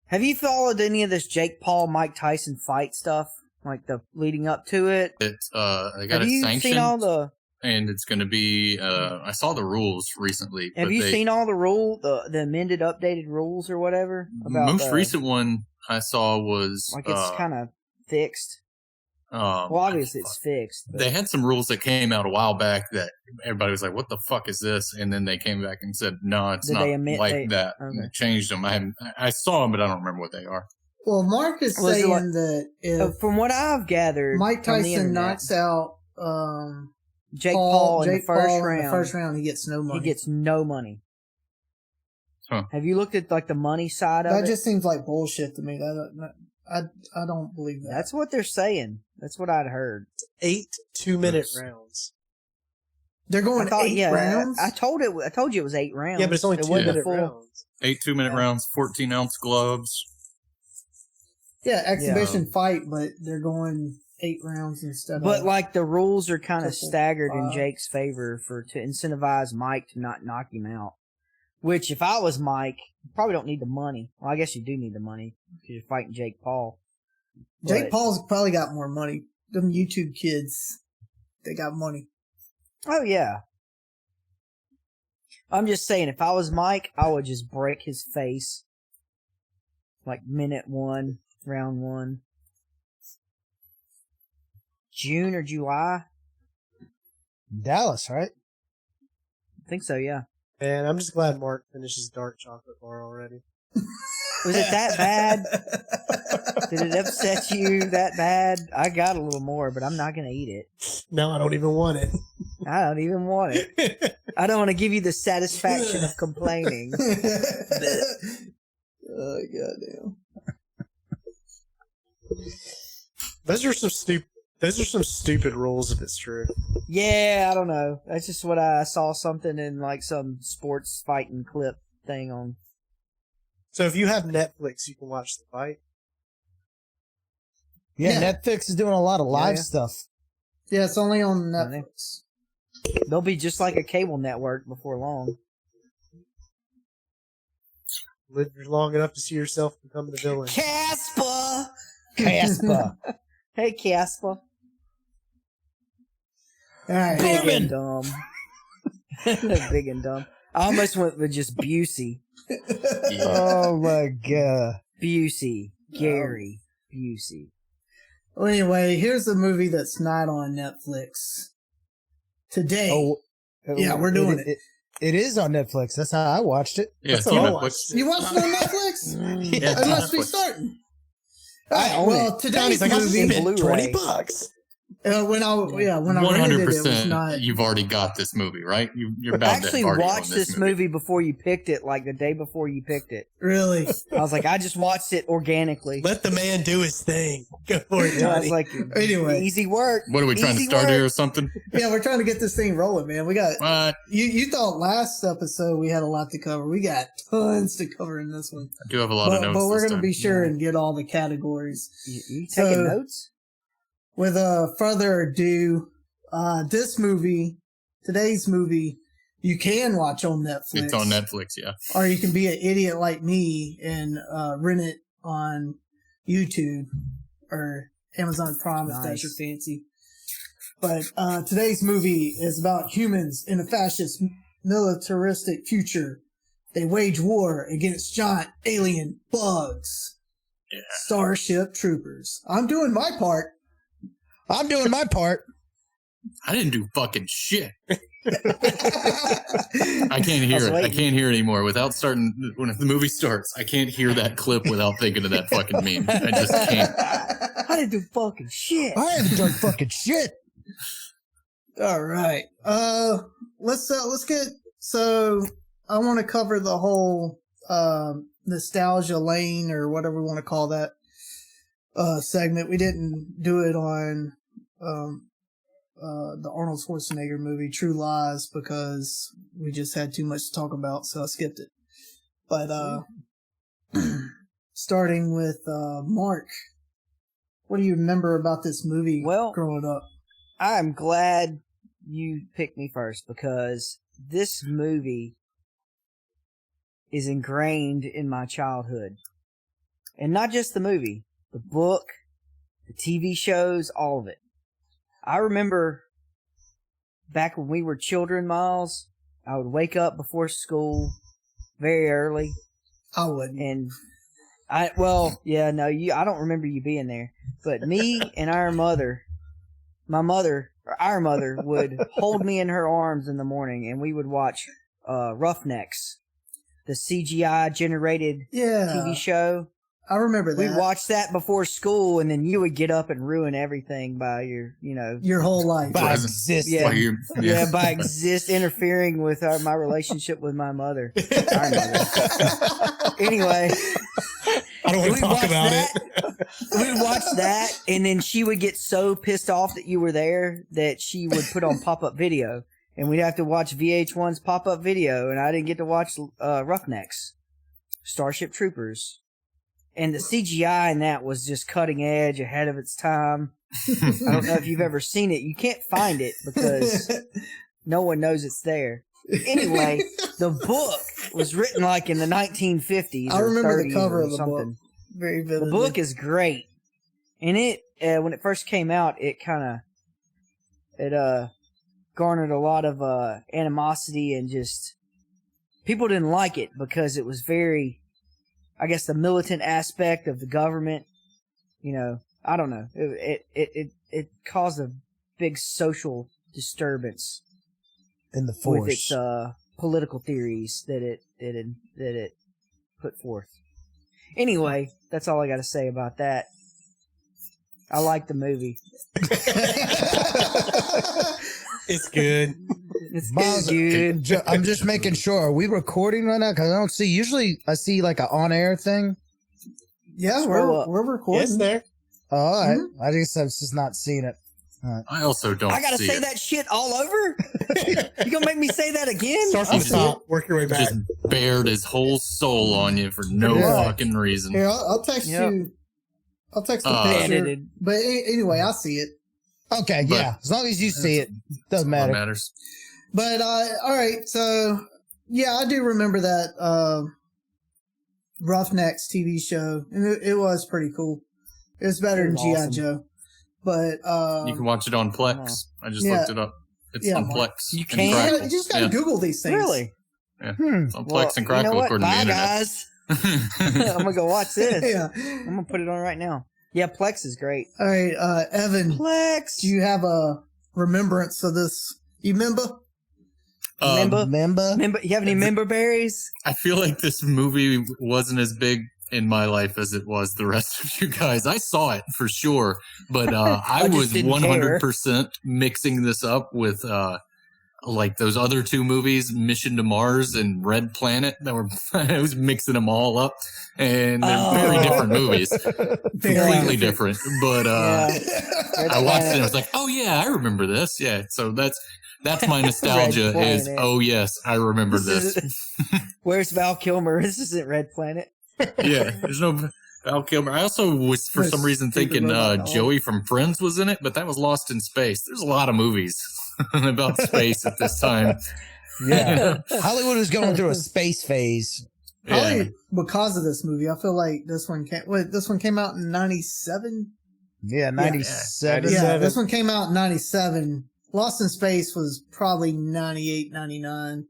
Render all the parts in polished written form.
Have you followed any of this Jake Paul, Mike Tyson fight stuff? Like the leading up to it? It's they got Have it you sanctioned, seen all the? and it's going to be. I saw the rules recently. Have you seen all the amended, updated rules or whatever? About most recent one I saw was like it's kind of fixed. Well, obviously it's fixed. But. They had some rules that came out a while back that everybody was like, "What the fuck is this?" And then they came back and said, "No, it's not like that." Okay. And they changed them. I saw them, but I don't remember what they are. Well, Mark is saying that if from what I've gathered, Mike Tyson knocks out Jake Paul in the first round, he gets no money. He gets no money. Huh. Have you looked at like the money side of it? That just seems like bullshit to me. I don't believe that. That's what they're saying. That's what I'd heard. 8 2-minute rounds. They're going 8 rounds? I told you it was 8 rounds. Yeah, but it's only 2-minute rounds. 8 2-minute rounds, 14-ounce gloves. Yeah, exhibition fight, but they're going 8 rounds instead. But like the rules are kind of staggered in Jake's favor to incentivize Mike to not knock him out. Which, if I was Mike, you probably don't need the money. Well, I guess you do need the money because you're fighting Jake Paul. Jake Paul's probably got more money. Them YouTube kids, they got money. Oh, yeah. I'm just saying, if I was Mike, I would just break his face. Like minute 1, round 1. June or July? Dallas, right? I think so, yeah. And I'm just glad Mark finished his dark chocolate bar already. Was it that bad? Did it upset you that bad? I got a little more, but I'm not going to eat it. No, I don't even want it. I don't even want it. I don't want to give you the satisfaction of complaining. Oh, goddamn. Those are some stupid rules if it's true. Yeah, I don't know. That's just what I saw something in like some sports fighting clip thing on. So if you have Netflix, you can watch the fight. Yeah, Netflix is doing a lot of live stuff. Yeah, it's only on Netflix. They'll be just like a cable network before long. Live long enough to see yourself become the villain. Casper! Hey, Casper. All right. Big and dumb. Big and dumb. I almost went with just Busey. Yeah. Oh my god. Busey. Gary Busey. Well, anyway, here's a movie that's not on Netflix. Today. Yeah, we're doing it. It is on Netflix. That's how I watched it. Yeah, that's it's on Netflix. You watched it on Netflix? Yeah, It must be starting. All right, well, today's like, movie. $20. When I rented it, it was not. You've already got this movie, right? You're about I actually to watched this movie before you picked it, like the day before you picked it. Really? I was like, I just watched it organically. Let the man do his thing. Go for it, Yeah, I Johnny. was like, Anyway. easy work. What are we trying to start here or something? Yeah, we're trying to get this thing rolling, man. We got. What? You thought last episode we had a lot to cover. We got tons to cover in this one. I do have a lot of notes. But we're going to be sure and get all the categories. You taking notes? With further ado, today's movie, you can watch on Netflix. It's on Netflix, yeah. Or you can be an idiot like me and rent it on YouTube or Amazon Prime if that's your fancy. But today's movie is about humans in a fascist militaristic future. They wage war against giant alien bugs. Yeah. Starship Troopers. I'm doing my part. I didn't do fucking shit. I can't hear it. I can't hear it anymore. Without starting, when the movie starts, I can't hear that clip without thinking of that fucking meme. I just can't. I didn't do fucking shit. I haven't done fucking shit. All right. Let's get. So I want to cover the whole nostalgia lane or whatever we want to call that segment. We didn't do it on the Arnold Schwarzenegger movie True Lies because we just had too much to talk about, so I skipped it. But starting with Mark, what do you remember about this movie growing up? I'm glad you picked me first because this movie is ingrained in my childhood. And not just the movie, the book, the TV shows, all of it. I remember back when we were children, Miles, I would wake up before school very early. I wouldn't. And I don't remember you being there. But me and our mother would hold me in her arms in the morning, and we would watch Roughnecks, the CGI generated TV show. I remember that. We'd watch that before school, and then you would get up and ruin everything by your whole life. By existing. By interfering with my relationship with my mother. Our mother. Anyway. I don't want to talk about it. We'd watch that, and then she would get so pissed off that you were there that she would put on pop-up video, and we'd have to watch VH1's pop-up video, and I didn't get to watch Roughnecks, Starship Troopers. And the CGI in that was just cutting edge, ahead of its time. I don't know if you've ever seen it. You can't find it because no one knows it's there. Anyway, the book was written like in the 1950s. I remember the 30s cover or of the something. book very vividly. The book is great, and it when it first came out, it garnered a lot of animosity, and just people didn't like it because it was very, I guess, the militant aspect of the government. I don't know. It caused a big social disturbance in the force with its political theories that it put forth. Anyway, that's all I got to say about that. I like the movie. It's good. It's Miles, good. I'm just making sure. Are we recording right now? Because I don't see. Usually, I see like an on-air thing. Yeah, we're recording. It's there. Oh, all right. I guess I've just not seen it. Right. I also don't. I gotta say that shit all over. You gonna make me say that again? Start from the top. Work your way back. Just bared his whole soul on you for no fucking reason. Here, I'll text you. I'll text the picture. Edited. But anyway, I see it. Okay, yeah. As long as you see it, doesn't matter. What matters. But all right, so yeah, I do remember that Roughnecks TV show, and it was pretty cool. It was better than G.I. Joe. But you can watch it on Plex. I just looked it up. It's on Plex. You can. You just gotta Google these things. Really? Yeah. It's on Plex and Crackle according to the internet. Guys. I'm gonna go watch this. Yeah. I'm gonna put it on right now. Yeah, Plex is great. All right, Evan. Plex. Do you have a remembrance of this? You remember? Member? You have any member berries? I feel like this movie wasn't as big in my life as it was the rest of you guys. I saw it for sure, but I was 100% mixing this up with like those other two movies, Mission to Mars and Red Planet. I was mixing them all up, and they're very different movies, completely different. But I watched it and I was like, oh yeah, I remember this. Yeah, so that's my nostalgia. Is oh yes, I remember this. Where's Val Kilmer? This isn't Red Planet. Yeah, there's no Val Kilmer. I also was for some reason thinking Joey from Friends was in it, but that was Lost in Space. There's a lot of movies about space at this time. Yeah, Hollywood was going through a space phase. Probably because of this movie. I feel like this one came out in 97? Yeah, 97. Yeah, this one came out in 97. Lost in Space was probably 98, 99.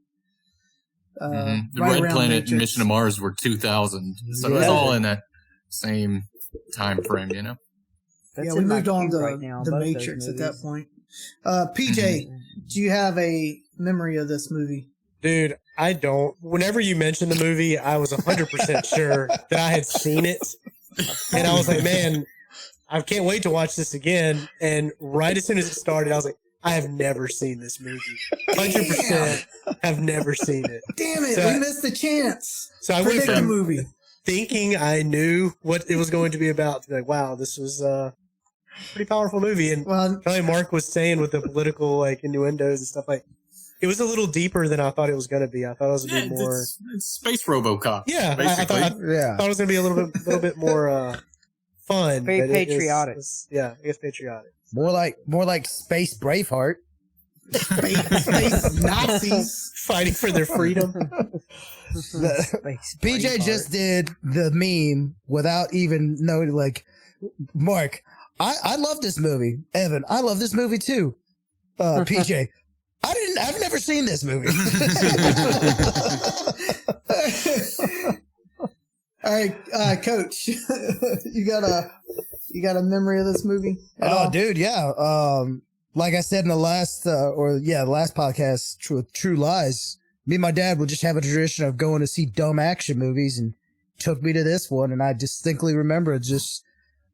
The Red Planet and Mission to Mars were 2000. So it was all in that same time frame, you know? We moved on to The Matrix at that point. PJ, do you have a memory of this movie? Dude, I don't. Whenever you mentioned the movie, I was 100% sure that I had seen it. And I was like, man, I can't wait to watch this again. And right as soon as it started, I was like, I have never seen this movie. 100% have never seen it. Damn it, we missed the chance. So I went from the movie thinking I knew what it was going to be about to be like, wow, this was a pretty powerful movie. And like Mark was saying with the political innuendos and stuff, it was a little deeper than I thought it was going to be. I thought it was going to be more it's Space RoboCop. Yeah, I thought it was going to be a little bit more fun. Very patriotic. I guess patriotic. More like Space Braveheart. Space Nazis fighting for their freedom. PJ just did the meme without even knowing, like, Mark, I love this movie. Evan, I love this movie too. PJ, I've never seen this movie. All right, Coach, you got a memory of this movie? Oh, dude, yeah. Like I said in the last, last podcast, True Lies, me and my dad would just have a tradition of going to see dumb action movies, and took me to this one, and I distinctly remember just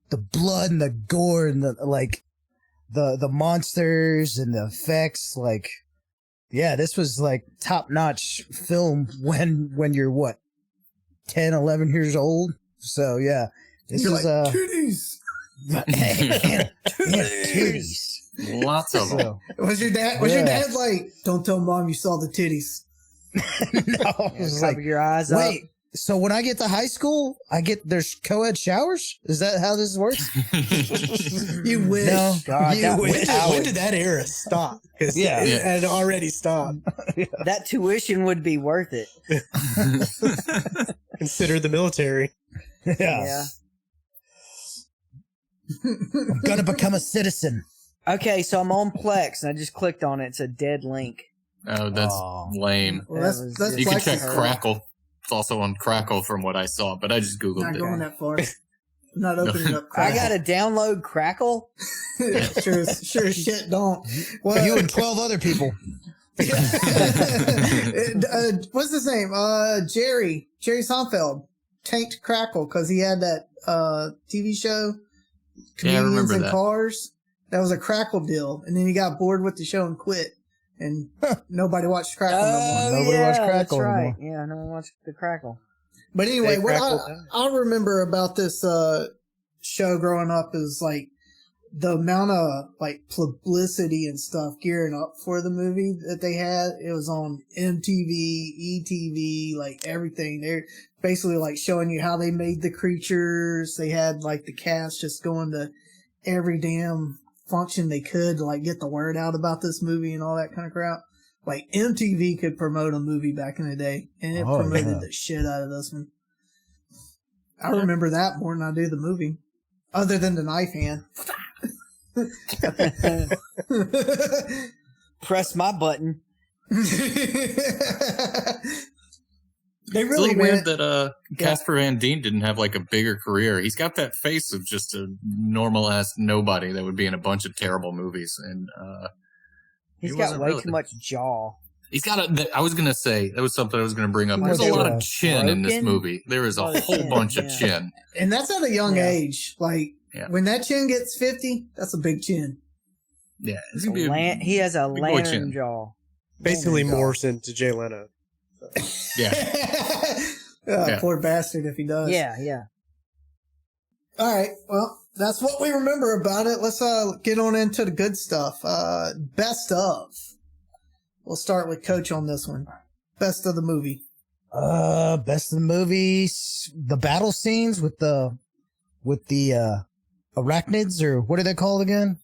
the blood and the gore and the monsters and the effects. Like, yeah, this was like top-notch film when you're what, 10, 11 years old. So yeah, this You're is like, titties. Titties. Lots of them. Was your dad like, don't tell mom you saw the titties? No, it was Cover like, your eyes up. wait. So when I get to high school, there's co-ed showers? Is that how this works? You wish. No, God, you that wish. When did that era stop? Because it had already stopped. That tuition would be worth it. Consider the military. Yeah. I'm gonna become a citizen. Okay, so I'm on Plex, and I just clicked on it. It's a dead link. Oh, that's lame. Well, that's You can Plex check is- Crackle. It's also on Crackle from what I saw, but I just Googled Not it. going that far. I'm not opening up. I Crackle. gotta download Crackle. sure as shit don't. Well, You and 12 other people. What's his name? Jerry Seinfeld tanked Crackle because he had that TV show, Yeah, I Comedians remember in that. Cars. That was a Crackle deal, and then he got bored with the show and quit, and nobody watched Crackle no more. Nobody watched Crackle That's right. anymore. Yeah, no one watched the Crackle. But anyway, Hey, what Crackle. I remember about this show growing up is like the amount of like publicity and stuff gearing up for the movie that they had. It was on MTV, ETV, like everything. They're basically like showing you how they made the creatures. They had like the cast just going to every damn function they could to like get the word out about this movie and all that kind of crap. Like MTV could promote a movie back in the day, and it promoted the shit out of this one. I remember that more than I do the movie, other than the knife hand. Press my button. They It's a really little weird went. that Casper Van Dien didn't have like a bigger career. He's got that face of just a normal ass nobody that would be in a bunch of terrible movies, and He's He got wasn't way really- too much jaw. he's got a. I was gonna say that was something I was gonna bring up. Too There's a much, lot of chin in this broken? movie. There is a lot of whole chin, bunch of yeah. chin. And that's at a young Yeah. age. Like, Yeah. when that chin gets 50, that's a big chin. Yeah, it's gonna be a- He has a big boy lantern chin. jaw. Basically Lantern jaw. morphs into Jay Leno. Yeah. Oh, poor bastard if he does. Yeah, yeah. All right. Well, that's what we remember about it. Let's get on into the good stuff. Best of. We'll start with Coach on this one. Best of the movie. Best of the movies, the battle scenes with the arachnids, or what are they called again?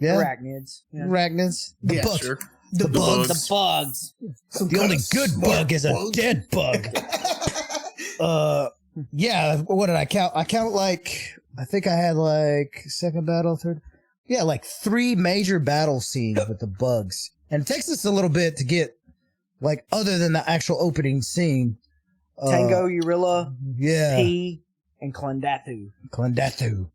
Yeah, Arachnids. Yeah. arachnids. The Yeah, bugs. Sure. The bugs. The bugs. Some The only kind of good smart bug is a bug. dead bug. Yeah. What did I count? I count like, I think I had like second battle, third. Yeah, like 3 major battle scenes with the bugs. And it takes us a little bit to get, like, other than the actual opening scene. Tango, Urilla, Yeah. P, and Clendathu. Clendathu.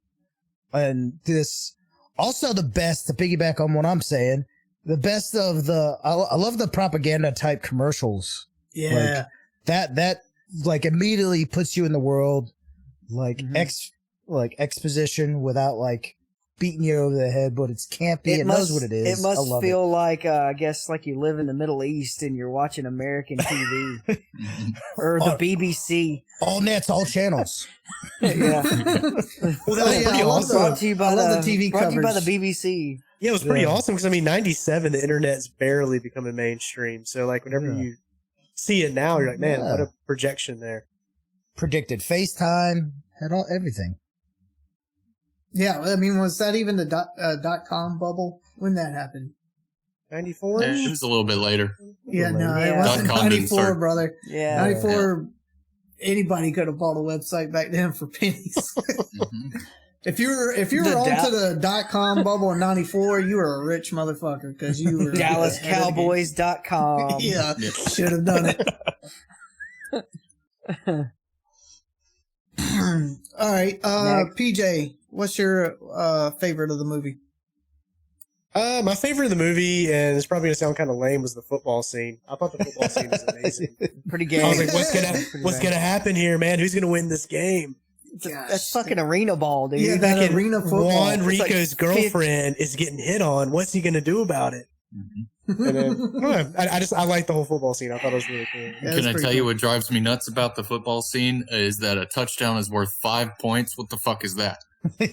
And this, also the best, to piggyback on what I'm saying, the best of I love the propaganda type commercials. Yeah. That like immediately puts you in the world, like Mhm. exposition without like beating you over the head, but it's campy. It knows what it is. It I must love feel like, I guess, like you live in the Middle East and you're watching American TV or the BBC. all nets, all channels. Yeah. Well, that was yeah, pretty I love awesome. Brought to you by I love the the TV brought to you by the coverage. BBC. Yeah, it was pretty Yeah. awesome because I mean, '97, the internet's barely becoming mainstream. So like, whenever Yeah. you see it now, you're like, man, Yeah. what a projection there. Predicted FaceTime, had everything. Yeah. I mean, was that even the .com bubble when that happened? 94? It was a little bit later. Yeah, no, Yeah. it wasn't .com didn't 94, start. brother. Yeah. 94, anybody could have bought a website back then for pennies. Mhm. If you were onto the .com bubble in 94, you were a rich motherfucker because you were DallasCowboys.com. Yeah, Yeah. should have done it. All right, Next. PJ, what's your favorite of the movie? My favorite of the movie, and it's probably gonna sound kind of lame, was the football scene. I thought the football scene was amazing. Pretty gay. I was like, what's gonna happen here, man? Who's gonna win this game? That's fucking arena ball, dude. Yeah, that Fucking arena football. Juan It's like Rico's girlfriend is getting hit on. What's he gonna do about it? Mhm. And then, I like the whole football scene. I thought it was really cool. Yeah, Can that's I pretty tell you cool. what drives me nuts about the football scene is that a touchdown is worth 5 points. What the fuck is that?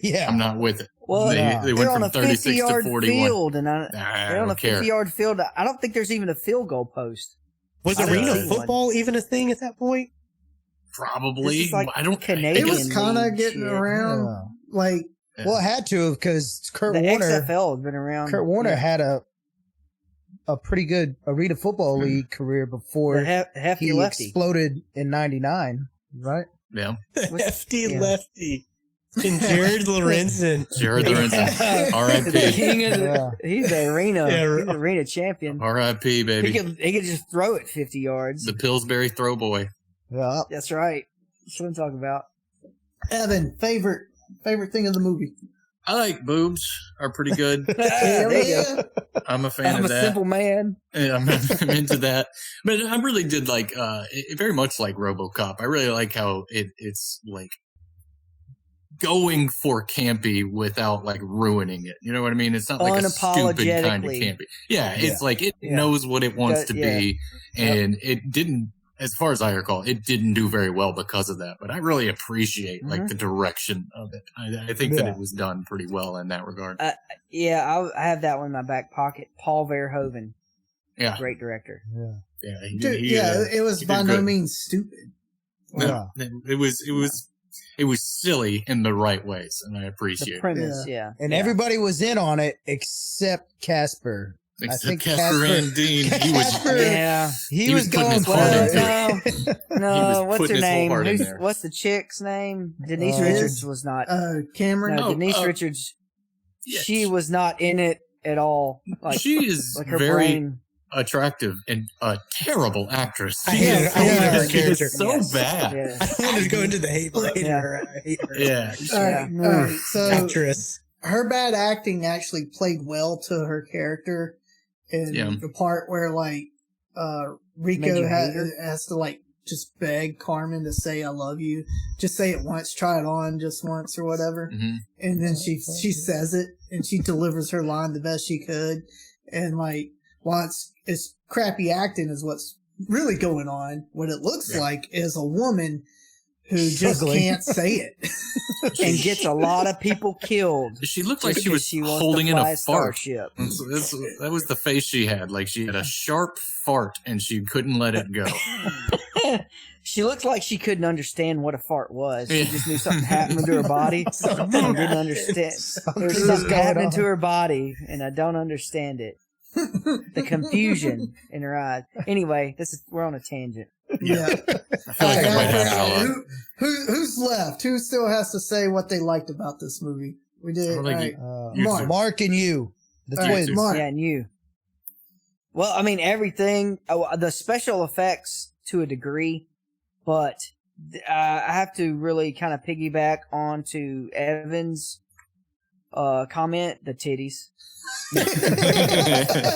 Yeah. I'm not with it. Well, They they're went on from a 36 to 50-yard 41. field, and I they're on a don't care. 50-yard field. I don't think there's even a field goal post. Was I arena didn't see football even a thing at that point? Probably. This is like I don't. Canadian It was kind of league getting shit. around, Yeah. like Well, it had to because Kurt The Warner. XFL has been around. Kurt Warner yeah. had a pretty good arena football league career before the hefty he lefty. exploded in '99, right? Yeah. Hefty yeah. lefty. And Jared Lorenzen. Jared Lorenzen. The R.I.P. king of Yeah. he's the arena. Yeah, He's the arena champion. R.I.P. He baby. could just throw it 50 yards. The Pillsbury throw boy. Yeah. That's right. That's what I'm talking about. Evan, favorite thing of the movie. I like boobs. Are pretty good. There you go. I'm a fan I'm of a that. simple man. Yeah, I'm into that. But I really did like, very much like RoboCop. I really like how it's like going for campy without like ruining it. You know what I mean? It's not like a stupid kind of Unapologetically. campy. Yeah, it's like it Yeah. knows what it wants to Yeah. be, and it didn't. As far as I recall, it didn't do very well because of that. But I really appreciate like the direction of it. I think that Yeah. it was done pretty well in that regard. Yeah, I have that one in my back pocket. Paul Verhoeven, Yeah, great director. yeah, Dude, it was he by did no good. means stupid. No, it was silly in the right ways, and I The appreciate it. premise, yeah. And Yeah. everybody was in on it except Casper. Except think Casper Casper- and Dean, he was Casper- Yeah. He was was putting going his for heart it. into it. He No, was what's putting her his whole name? heart in Who's, there. what's the chick's name? Denise Uh, Richards was not. Cameron. No, Oh, Denise Richards. Yeah, She was not in it at all. Like, she is like her very brain. attractive and a terrible actress. I hated her She is character. so Yes. bad. Yeah. I wanted to go into the hate, but I hate Yeah. her. I hate her. Yeah. All right, Yeah. all right. So Actress. her bad acting actually played well to her character in Yeah. the part where like Made Rico you hate her? has to like just beg Carmen to say I love you. Just say it once, try it on just once or whatever. hmm And then she says it and she delivers her line the best she could. And like while it's crappy acting is what's really going on. What it looks Yeah. like is a woman who just Struggling. can't say it. And gets a lot of people killed. She looked like just she was because wants to holding in fly a fart. Starship. That was the face she had. Like she had a sharp fart and she couldn't let it go. She looked like she couldn't understand what a fart was. She Yeah. just knew something happened to her body and didn't understand. There's Something's something going happening on. to her body, and I don't understand it. The confusion in her eyes. Anyway, we're on a tangent. Yeah. I feel like Alright, I might have now, to who's left? Who still has to say what they liked about this movie? We did. Well, like All right. you- Mark. Mark and you, the All right, twins. Mark. Yeah, and you. Well, I mean, everything, the special effects to a degree, but I have to really kind of piggyback onto Evan's comment, the titties.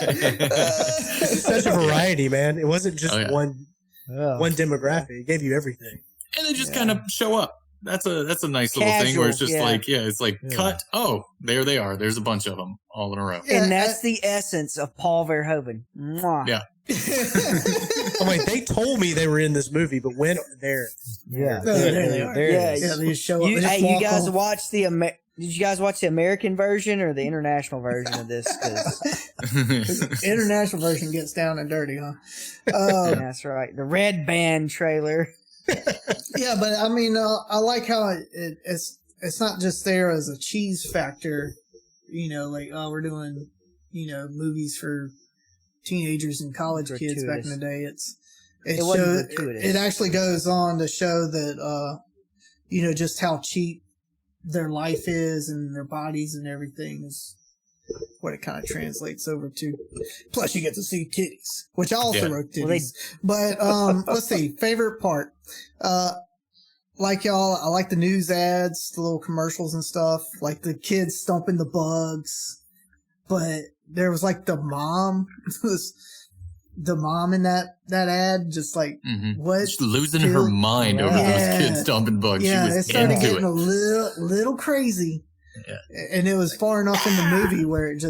It's such a variety, man. It wasn't just Oh, yeah. one demographic. It gave you everything. And they just kind of show up. That's a nice little thing where it's just Casual, yeah. it's like cut. Oh, there they are. There's a bunch of them all in a row. Yeah, And that's the essence of Paul Verhoeven. Mwah. Yeah. I'm like, they told me they were in this movie, but when they're Yeah, No, there they are. There it Yeah, is. Yeah, they just show up. You, they just hey, you walk guys off. watch the did you guys watch the American version or the international version of this? 'Cause International version gets down and dirty, huh? that's right. The Red Band trailer. Yeah, but I mean, I like how it's not just there as a cheese factor. You know, like we're doing movies for teenagers and college kids back in the day. It wasn't gratuitous. It actually goes on to show that just how cheap their life is and their bodies and everything is what it kind of translates over to. Plus, you get to see titties, which I also wrote titties. But let's see, favorite part. Like y'all, I like the news ads, the little commercials and stuff, like the kids stomping the bugs. But there was like the mom in that ad, just like what? Just losing her mind over those kids stomping bugs. Yeah, she was it started getting it. a little crazy. Yeah. And it was far enough in the movie where it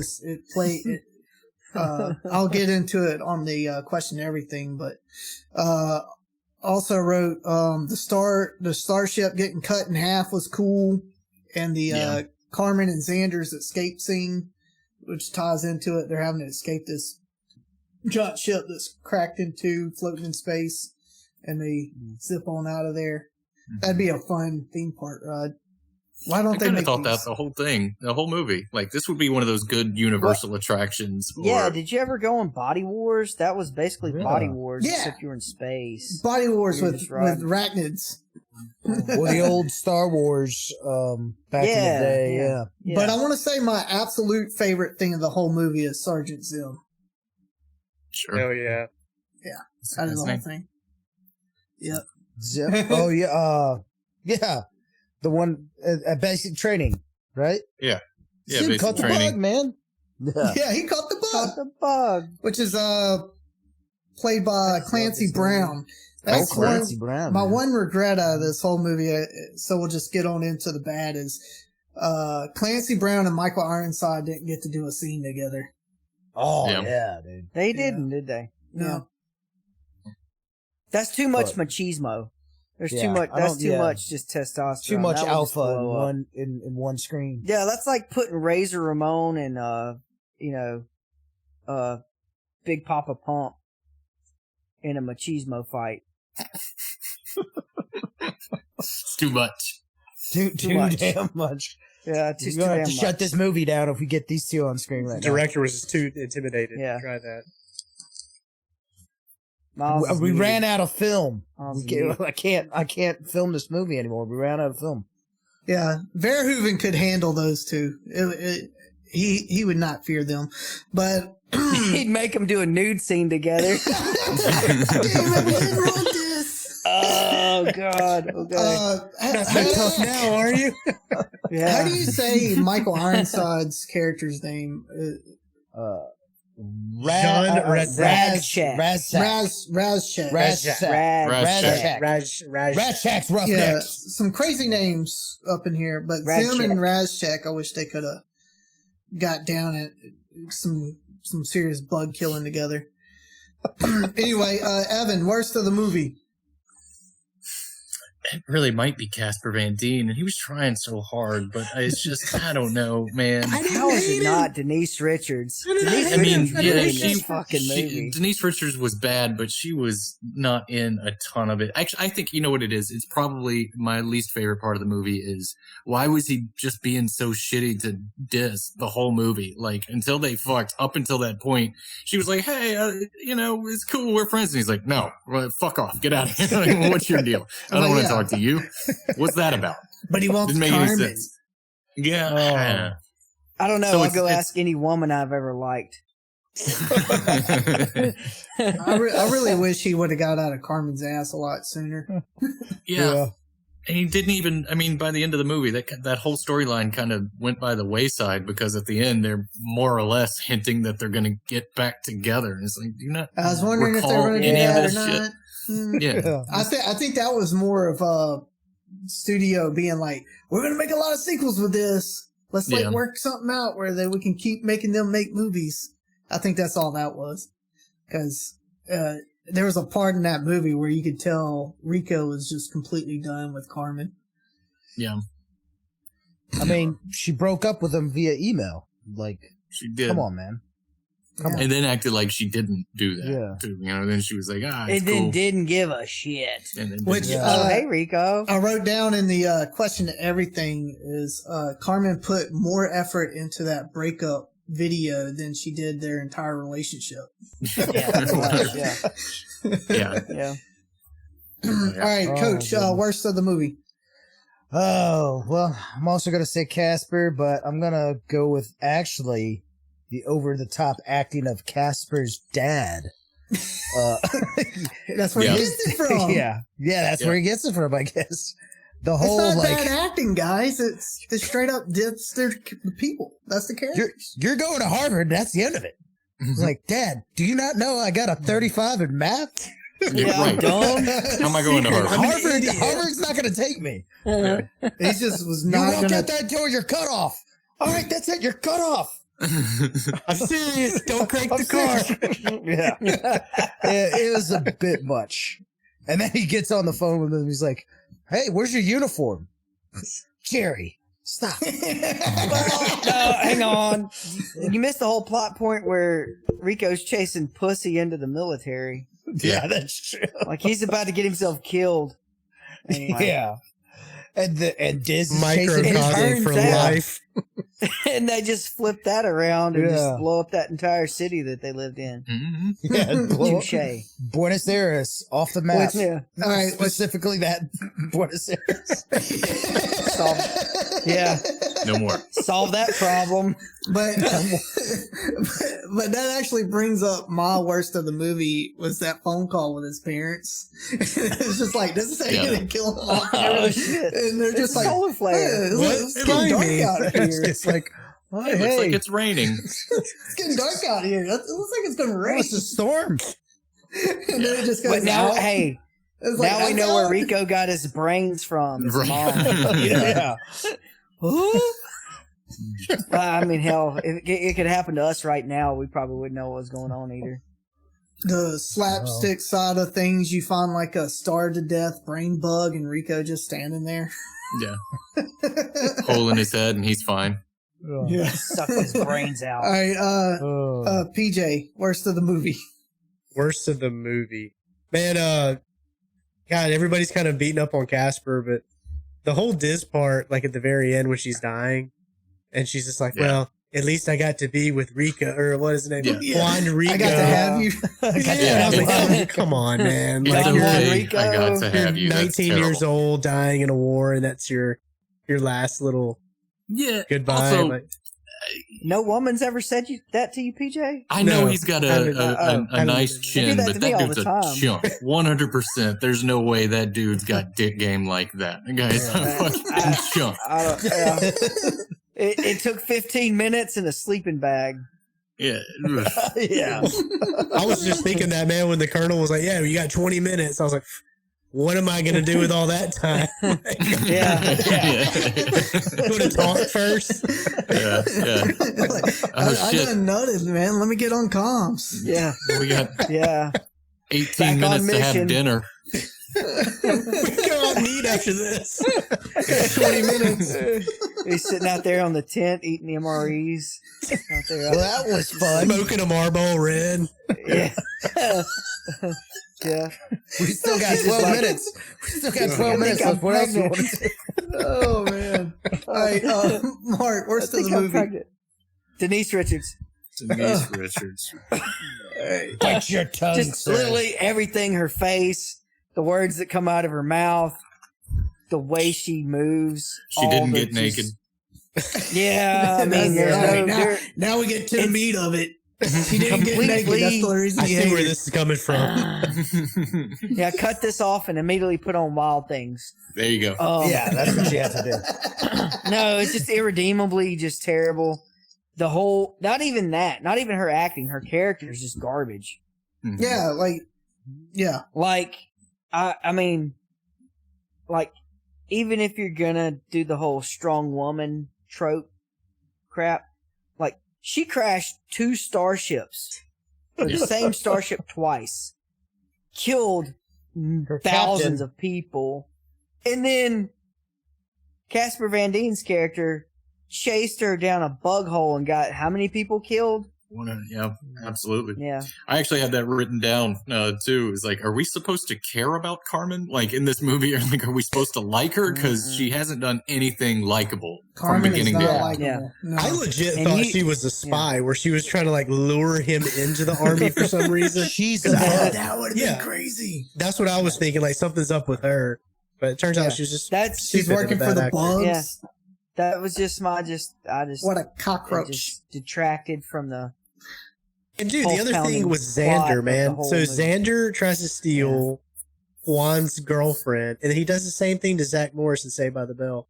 played. I'll get into it on the question and everything, but also wrote the Starship getting cut in half was cool, and the Carmen and Xander's escape scene, which ties into it. They're having to escape this giant ship that's cracked in two, floating in space, and they zip on out of there. That'd be a fun theme park ride. Why don't they make thought these? that the whole movie. Like, this would be one of those good Universal attractions. Yeah, did you ever go on Body Wars? That was basically Body Wars, except you were in space. Body Wars with arachnids. Or the old Star Wars back in the day, yeah. But I want to say my absolute favorite thing of the whole movie is Sergeant Zim. Sure. Oh, yeah. Yeah, that is the whole thing. Yep. Zim. Oh, yeah. Yeah. The one at basic training, right? Yeah. Yeah, Zim basic caught the training. bug, man. Yeah, he caught the bug. Caught the bug. Which is played by Clancy Brown. That's Clancy Brown. My one regret out of this whole movie, so we'll just get on into the bad, is Clancy Brown and Michael Ironside didn't get to do a scene together. Oh, yeah, dude. They didn't, did they? No. That's too much machismo. There's too much. That's too much just testosterone. Too much that alpha in one screen. Yeah, that's like putting Razor Ramon and Big Papa Pump in a machismo fight. It's too much. Too much. damn much. Yeah, just You're going to have to shut this movie down if we get these two on screen right now. The director was just too intimidated to try that. We ran out of film. I can't film this movie anymore. We ran out of film. Yeah, Verhoeven could handle those two. He would not fear them, but he'd make them do a nude scene together. Damn it, we didn't want this. Oh God. Okay. Not so tough now, are you? How do you say Michael Ironside's character's name? Razchak. Razchak's Roughnecks. Yeah, some crazy names up in here, but Zim and Razchak, I wish they could have got down at some serious bug killing together. Anyway, Evan, worst of the movie. It really might be Casper Van Dien, and he was trying so hard, but it's just, I don't know, man. How is it not Denise Richards? Denise Richards was bad, but she was not in a ton of it. Actually, I think, you know what it is? It's probably my least favorite part of the movie is, why was he just being so shitty to diss the whole movie? Like, until they fucked, up until that point, she was like, hey, it's cool, we're friends. And he's like, no, fuck off, get out of here. What's your deal? I don't want to talk to you. What's that about? But he wants Didn't make Carmen. any sense. Yeah. I don't know. So I'll go ask any woman I've ever liked. I really wish he would have got out of Carmen's ass a lot sooner. Yeah. And he didn't even, by the end of the movie, that whole storyline kind of went by the wayside, because at the end, they're more or less hinting that they're going to get back together. And it's like, do you not I was wondering if they were going to do that or not. Yeah. I think that was more of a studio being like, we're going to make a lot of sequels with this. Let's work something out where we can keep making them make movies. I think that's all that was. Because there was a part in that movie where you could tell Rico was just completely done with Carmen. Yeah. She broke up with him via email. Like, she did. Come on, man. Come on. And then acted like she didn't do that. Yeah. Too. Then she was like, and it's then cool. didn't give a shit. And then hey, Rico. I wrote down in the question to everything is Carmen put more effort into that breakup video than she did their entire relationship. Yeah. Yeah. All right, Coach, worst of the movie. Oh, well, I'm also going to say Casper, but I'm going to go with actually the over-the-top acting of Casper's dad. That's where he gets it from. Yeah, that's where he gets it from, I guess. The whole, it's not bad acting, guys. It's straight up, it's the people. That's the characters. You're going to Harvard, that's the end of it. It's like, Dad, do you not know I got a 35 in math? Yeah, right. Dumb. How am I going to Harvard? Harvard's not going to take me. He just was You not won't going get that until you're cut off. All right, that's it. You're cut off. I'm serious. Don't crank the car. Yeah. It was a bit much. And then he gets on the phone with him. He's like, hey, where's your uniform? Jerry, stop. No, hang on. You missed the whole plot point where Rico's chasing Pussy into the military. Yeah, that's true. Like he's about to get himself killed. Yeah. And Diz is Microcosm chasing for him. life. And they just flip that around and just blow up that entire city that they lived in. Mm-hmm. Yeah, Touche. Buenos Aires off the map. Yeah. All right, Specifically that Buenos Aires. Yeah. No more. Solve that problem. But but that actually brings up my worst of the movie was that phone call with his parents. It's just like, this is how you're gonna kill him off. Oh, shit. And they're just like, solar flare. It's getting dark out here. It's like, oh, It looks like it's raining. It's getting dark out here. It looks like it's gonna rain. it's a storm. And then it just goes But now, out. hey, It's like, now we that's know where out. Rico got his brains from. His Right. mom. Yeah. I mean, hell, it could happen to us right now. We probably wouldn't know what was going on either. The slapstick side of things, you find like a starved to death brain bug and Rico just standing there. Yeah. Hole in his head and he's fine. Yeah. Suck his brains out. All right, PJ, worst of the movie. Worst of the movie. Man, God, everybody's kind of beating up on Casper, but the whole Diz part, like at the very end when she's dying, and she's just like, well, at least I got to be with Rico, or what is his name? Yeah. Juan Rico. I got to have you. Yeah, I was like, oh, come on, man. It's Like, okay. Rico. I got to have you. you're That's 19 years terrible. old, dying in a war, and that's your last little Yeah. goodbye. Also, Like, No woman's ever said that to you, PJ? I know No, he's got I did not. a nice They do chin, that but to me that all dude's the a time. chump. 100%. There's no way that dude's got dick game like that. The guy's a fucking chump. It took 15 minutes in a sleeping bag. Yeah. Yeah. I was just thinking that, man, when the colonel was like, yeah, you got 20 minutes. I was like, what am I going to do with all that time? Go to talk first. Yeah. Like, Oh, I shit. done noticed, man. Let me get on comms. Yeah. We got Yeah. 18 Back on minutes to have mission. dinner. We go out and eat after this. 20 minutes. He's sitting out there on the tent eating MREs. Out there. Well, that was fun. Smoking a Marlboro Red. Yeah. Yeah. We still got 12 minutes. We still got 12 minutes. I'm What else you pregnant. want to say? Oh, man. All right, Mark, worst of the I'm movie. pregnant. Denise Richards. Denise Richards. Bite your tongue, Just sir. literally everything, her face, the words that come out of her mouth, the way she moves. She all didn't the get naked. Yeah, I mean, That's- all right, there- now we get to the it's meat of it. She didn't get naked. That's the reason I you see hate where her. this is coming from. yeah, cut this off and immediately put on Wild Things. There you go. Yeah, that's what you have to do. No, it's just irredeemably just terrible. The whole, not even that, not even her acting, her character is just garbage. Mhm. Yeah, like, yeah. Like, I mean, like, even if you're gonna do the whole strong woman trope crap, like, she crashed 2 starships, or the same starship twice, killed Her thousands captain. of people, and then Casper Van Dien's character chased her down a bug hole and got how many people killed? Yeah, absolutely. Yeah. I actually had that written down too. It's like, are we supposed to care about Carmen? Like in this movie, are we supposed to like her? Because she hasn't done anything likable from Carmen is beginning not to end. likable. No. I legit And thought you- she was a spy, where she was trying to like lure him into the army for some reason. She's that would have Yeah. been crazy. That's what I was thinking. Like something's up with her, but it turns out she's just She's stupid and working a for bad the actor. bugs. Yeah. That was just I just What a it cockroach. just detracted from the And dude, the other pulse-pounding thing was plot Xander, of the man. whole So movie. Xander tries to steal Juan's girlfriend, and then he does the same thing to Zach Morris in Saved by the Bell.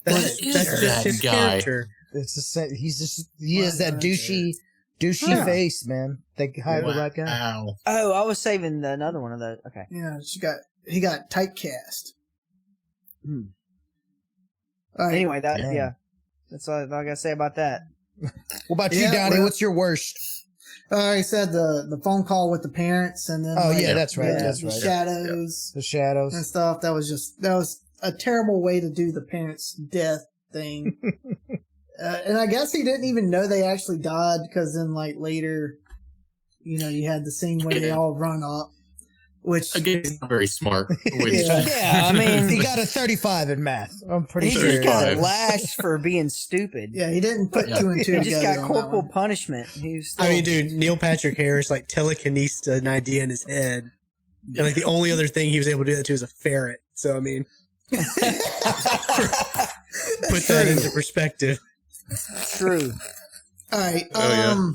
That's What is just that his guy? character. It's he has that douchey Yeah. face, man. They hired the right guy. Wow. Oh, I was saving another one of those. Okay. Yeah, he got typecast. All right. Anyway, Damn. that's all I gotta say about that. What about you, Yeah, Donnie? well- What's your worst? I said the phone call with the parents, and then Oh like, yeah, that's right. the- That's the right. shadows The shadows. and stuff. That was a terrible way to do the parents' death thing. And I guess he didn't even know they actually died, because then like later, you had the scene where they all run up, which Again, he's not very smart. Which, Yeah, I mean, He got a 35 in math. I'm pretty he sure. just got 35. lashed for being stupid. yeah, he didn't put Yeah. two and two He just together. got on that corporal one. punishment. He was still, I mean, dude, Neil Patrick Harris like telekinesed an idea in his head, and like the only other thing he was able to do that to is a ferret. So I mean, put that into perspective. true. All right. Oh,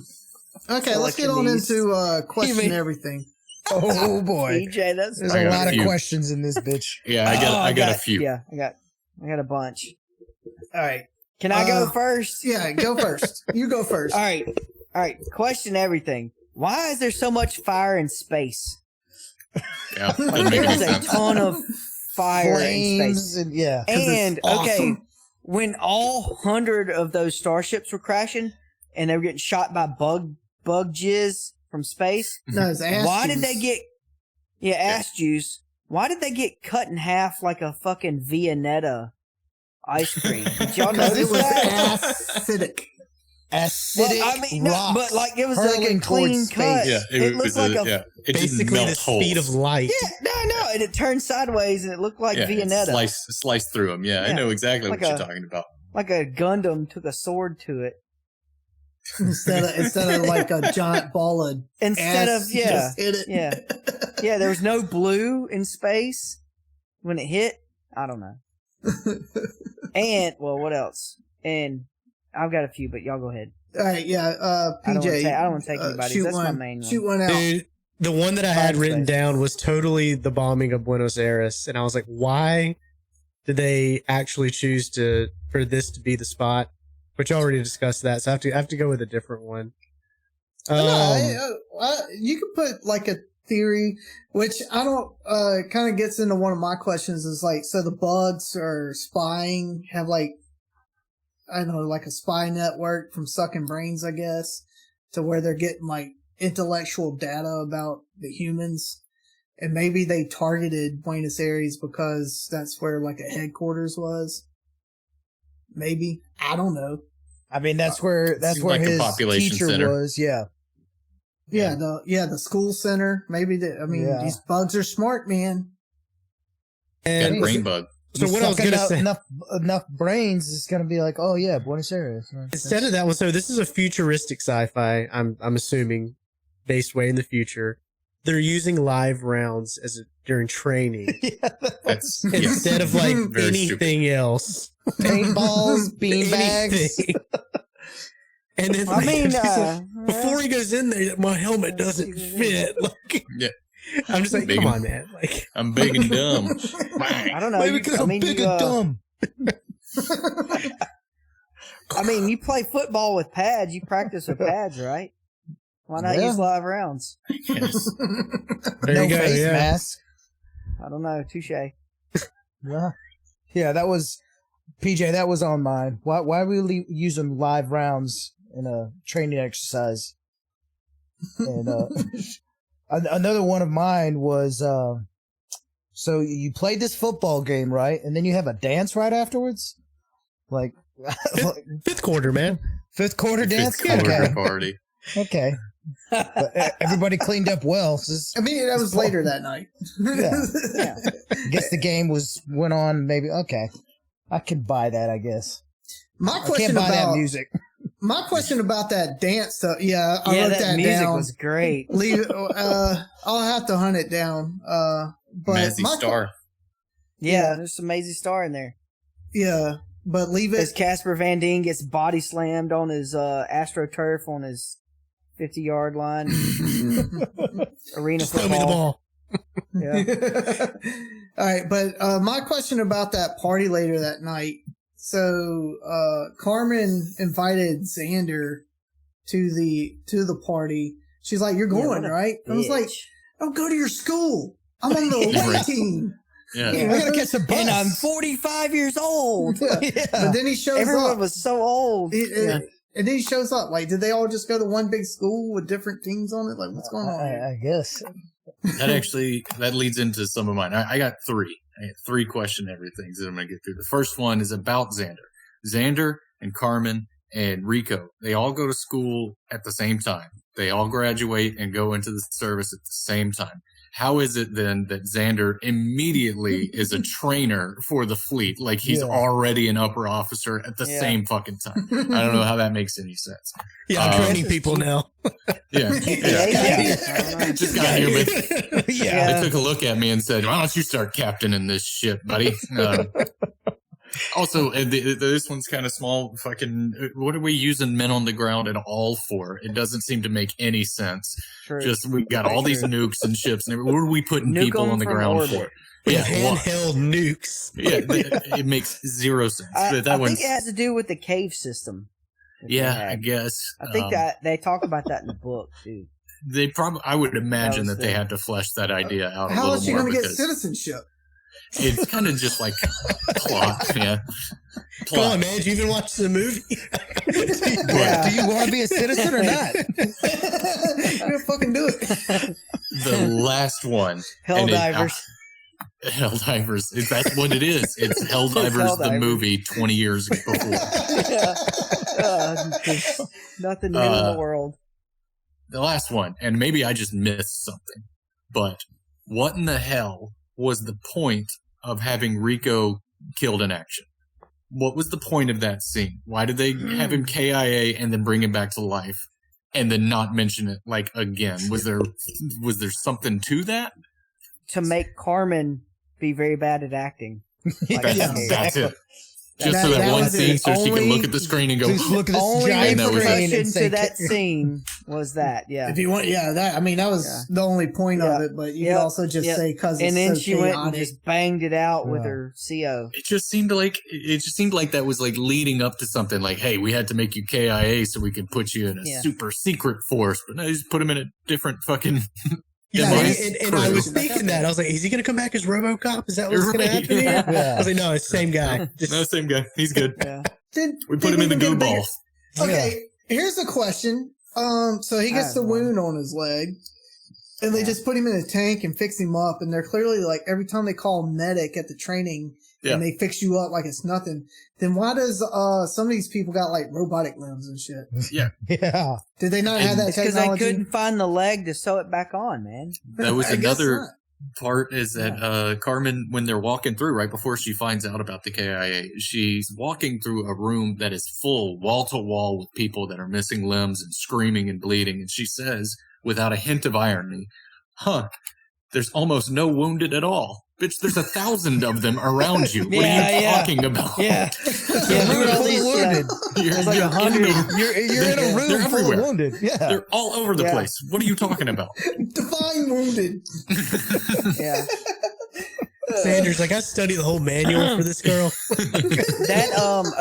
Okay, let's get on Telekinesis. into question mean- everything. Oh boy. DJ, that's There's I a got a lot of few. questions in this bitch. yeah, I got a few. Yeah, I got a bunch. All right. Can I go first? Yeah, go first. You go first. All right. Question everything. Why is there so much fire in space? Yeah, doesn't make any There's a sense. ton of fire in Flames space. and yeah. And it's awesome. okay, when all 100 of those starships were crashing and they were getting shot by bug jizz from space, No, it's ass why did juice. they get ass juice? Why did they get cut in half like a fucking Viennetta ice cream? Did y'all Because notice it was that? acidic. Acidic Well, I mean, no, rocks but like it was like a hurling clean towards cut. space. Yeah, it looked like a it just Basically, the melts speed holes. of light. no, and it turned sideways and it looked like Yeah, it Viennetta, slice through them. Yeah, I Yeah. know exactly Like what you're a- talking about. like a Gundam took a sword to it Instead of like a giant ball of instead ass of yeah. just hit it. Yeah. Yeah, there was no blue in space when it hit. I don't know. And well, what else? And I've got a few, but y'all go ahead. All right, yeah. I don't PJ, wanna take anybody's. shoot That's my one. main one. Shoot one out. Dude, the one that I had Fire written space. down was totally the bombing of Buenos Aires, and I was like, why did they actually choose for this to be the spot? Which I already discussed that, so I have to go with a different one. You could put like a theory, which I don't. Kind of gets into one of my questions. Is like, so the bugs are spying, have like, I don't know, like a spy network from sucking brains, I guess, to where they're getting like intellectual data about the humans. And maybe they targeted Buenos Aires because that's where like a headquarters was. Maybe. I don't know. I mean, that's where Seems like a his population teacher center. was. Yeah. Yeah, the school center. Maybe Yeah. these bugs are smart, man. Got And a brain bug. so You what I was suck gonna say, enough brains is gonna be like, oh yeah, Buenos Aires. instead of that one, so this is a futuristic sci-fi. I'm assuming, based way in the future. They're using live rounds during training That's instead of like Very anything else. paintballs, beanbags. Anything. And then I mean, before he goes in there, my helmet doesn't fit. Like, Yeah. I'm just like, Big come and- on, man. Like, I'm big and dumb. I don't know. Maybe because I'm big and dumb. I mean, you play football with pads. You practice with pads, right? Why not Yeah. use live rounds? Yes. there No you go. face Yeah. mask. I don't know. Touche. Yeah. Yeah, that was PJ. That was on mine. Why are we using live rounds in a training exercise? And another one of mine was so you played this football game, right? And then you have a dance right afterwards. Like Fifth quarter, man. Fifth quarter dance? Fifth quarter Okay. party. Okay. But everybody cleaned up well. I mean, that was later that night. Yeah. I guess the game went on. Maybe okay. I can buy that. I guess. My I question can't buy about that music. My question about that dance stuff. Yeah, I wrote that music down. was great. Leave it. I'll have to hunt it down. But Mazzy Star. Yeah, there's some Maisie Star in there. Yeah, but leave As it. Casper Van Dien gets body slammed on his AstroTurf on his 50-yard line. Arena Just throw me the football. ball. Yeah. All right, but my question about that party later that night. So Carmen invited Xander to the party. She's like, "You're going, right?" I was like, "Don't go to your school. I'm on the away team. Yeah. I gotta catch a bus. And I'm 45 years old. Yeah. But then he shows Everyone up. was so old. And then he shows up. Like, did they all just go to one big school with different teams on it? Like, what's going on? I guess. That leads into some of mine. I got three. I got three question everythings that I'm going to get through. The first one is about Xander. Xander and Carmen and Rico, they all go to school at the same time. They all graduate and go into the service at the same time. How is it then that Xander immediately is a trainer for the fleet? Like he's already an upper officer at the same fucking time. I don't know how that makes any sense. Yeah, I'm training people now. Yeah. Just got here, but they took a look at me and said, "Why don't you start captaining this ship, buddy?" Also, this one's kind of small. Fucking, what are we using men on the ground at all for? It doesn't seem to make any sense. True. Just we got all these nukes and ships, and what are we putting Nuke people them on the from ground orbit. for? Yeah, handheld nukes. Yeah, it makes zero sense. But that I one's, think it has to do with the cave system. that they yeah, had. I guess. I think that they talk about that in the book too. They probably. I would imagine was that they the- had to flesh that idea out a How little is she more going to get because citizenship? it's kind of just like plot. Yeah, Come on, man. Did you even watch the movie? Do you want to be a citizen or not? You're gonna fucking do it. The last one. Helldivers. Helldivers. That's what it is. It's Helldivers, the Helldivers. movie 20 years before. There's nothing new in the world. The last one, and maybe I just missed something, but what in the hell was the point of having Rico killed in action? What was the point of that scene? Why did they have him KIA and then bring him back to life and then not mention it like again? Was there something to that? To make Carmen be very bad at acting. Like, That's it. Just so That that one was scene it. so she can Only- look at the screen and go, Just look at this Only giant that was it. screen repercussion and say, to that scene was that, yeah. If you want, that was the only point of it. But you could also just say because it's and then so she went and chaotic. just banged it out with Yeah. her CO. it just seemed like that was like leading up to something like, hey, we had to make you KIA so we could put you in a super secret force, but now just put him in a different fucking. Yeah, device and I was crew. thinking that. I was like, is he going to come back as RoboCop? Is that what's going to Right, happen yeah. here? I was like, no, it's the same guy. Just, No, same guy. He's good. Yeah. We put him in the goo ball. Okay, here's a question. So he gets the wound on his leg, and they just put him in a tank and fix him up. And they're clearly like every time they call medic at the training, and they fix you up like it's nothing. Then why does some of these people got like robotic limbs and shit? Yeah. Yeah. Did they not have that Because they technology? couldn't find the leg to sew it back on, man. That was I guess another not. part is that Carmen, when they're walking through, right before she finds out about the KIA, she's walking through a room that is full wall to wall with people that are missing limbs and screaming and bleeding. And she says, without a hint of irony, there's almost no wounded at all. Bitch, there's 1,000 of them around you. What are you talking about? Yeah. You're fully wounded. There's like 100. You're in a room They're full everywhere. of wounded. Yeah. They're all over the place. What are you talking about? Define wounded. Yeah. Sanders, like, I studied the whole manual for this girl.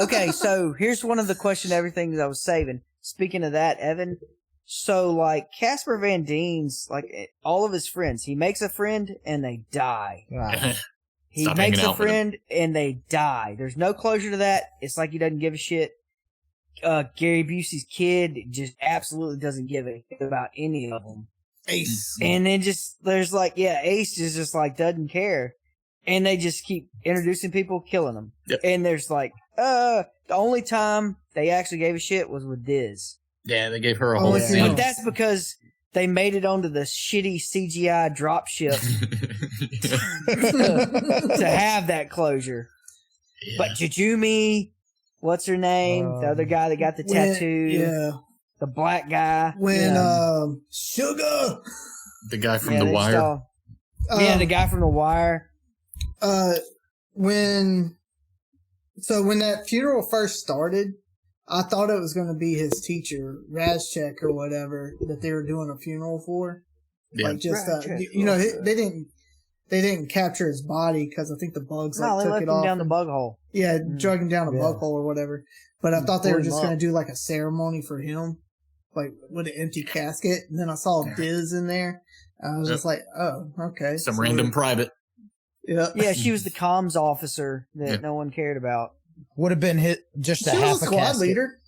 Okay, so here's one of the question everything that I was saving. Speaking of that, Evan, so like Casper Van Dien's, like all of his friends, he makes a friend and they die. Wow. He Stop makes hanging a out with him. friend and they die. There's no closure to that. It's like he doesn't give a shit. Gary Busey's kid just absolutely doesn't give a shit about any of them. Ace. And then just, there's like, Ace is just like, doesn't care. and they just keep introducing people, killing them. Yep. And there's like, the only time they actually gave a shit was with Diz. Yeah, they gave her a whole yeah. scene. But that's because they made it onto the shitty CGI dropship to have that closure. Yeah. But Jujumi, what's her name? The other guy that got the tattoo. Yeah. The black guy. When yeah. Sugar. The guy from The Wire. Yeah, the guy from The Wire. When that funeral first started, I thought it was going to be his teacher, Razchek or whatever, that they were doing a funeral for. Yeah. Like just, they didn't capture his body because I think the bugs took it off. No, they left him down the bug hole. Yeah, drug him down a bug hole or whatever. But I thought they were just going to do like a ceremony for him, like with an empty casket. And then I saw Diz in there. I was just like, oh, okay. Some random private. Yeah. Yeah, she was the comms officer that no one cared about. Would have been hit just a She half was a a squad casket. leader.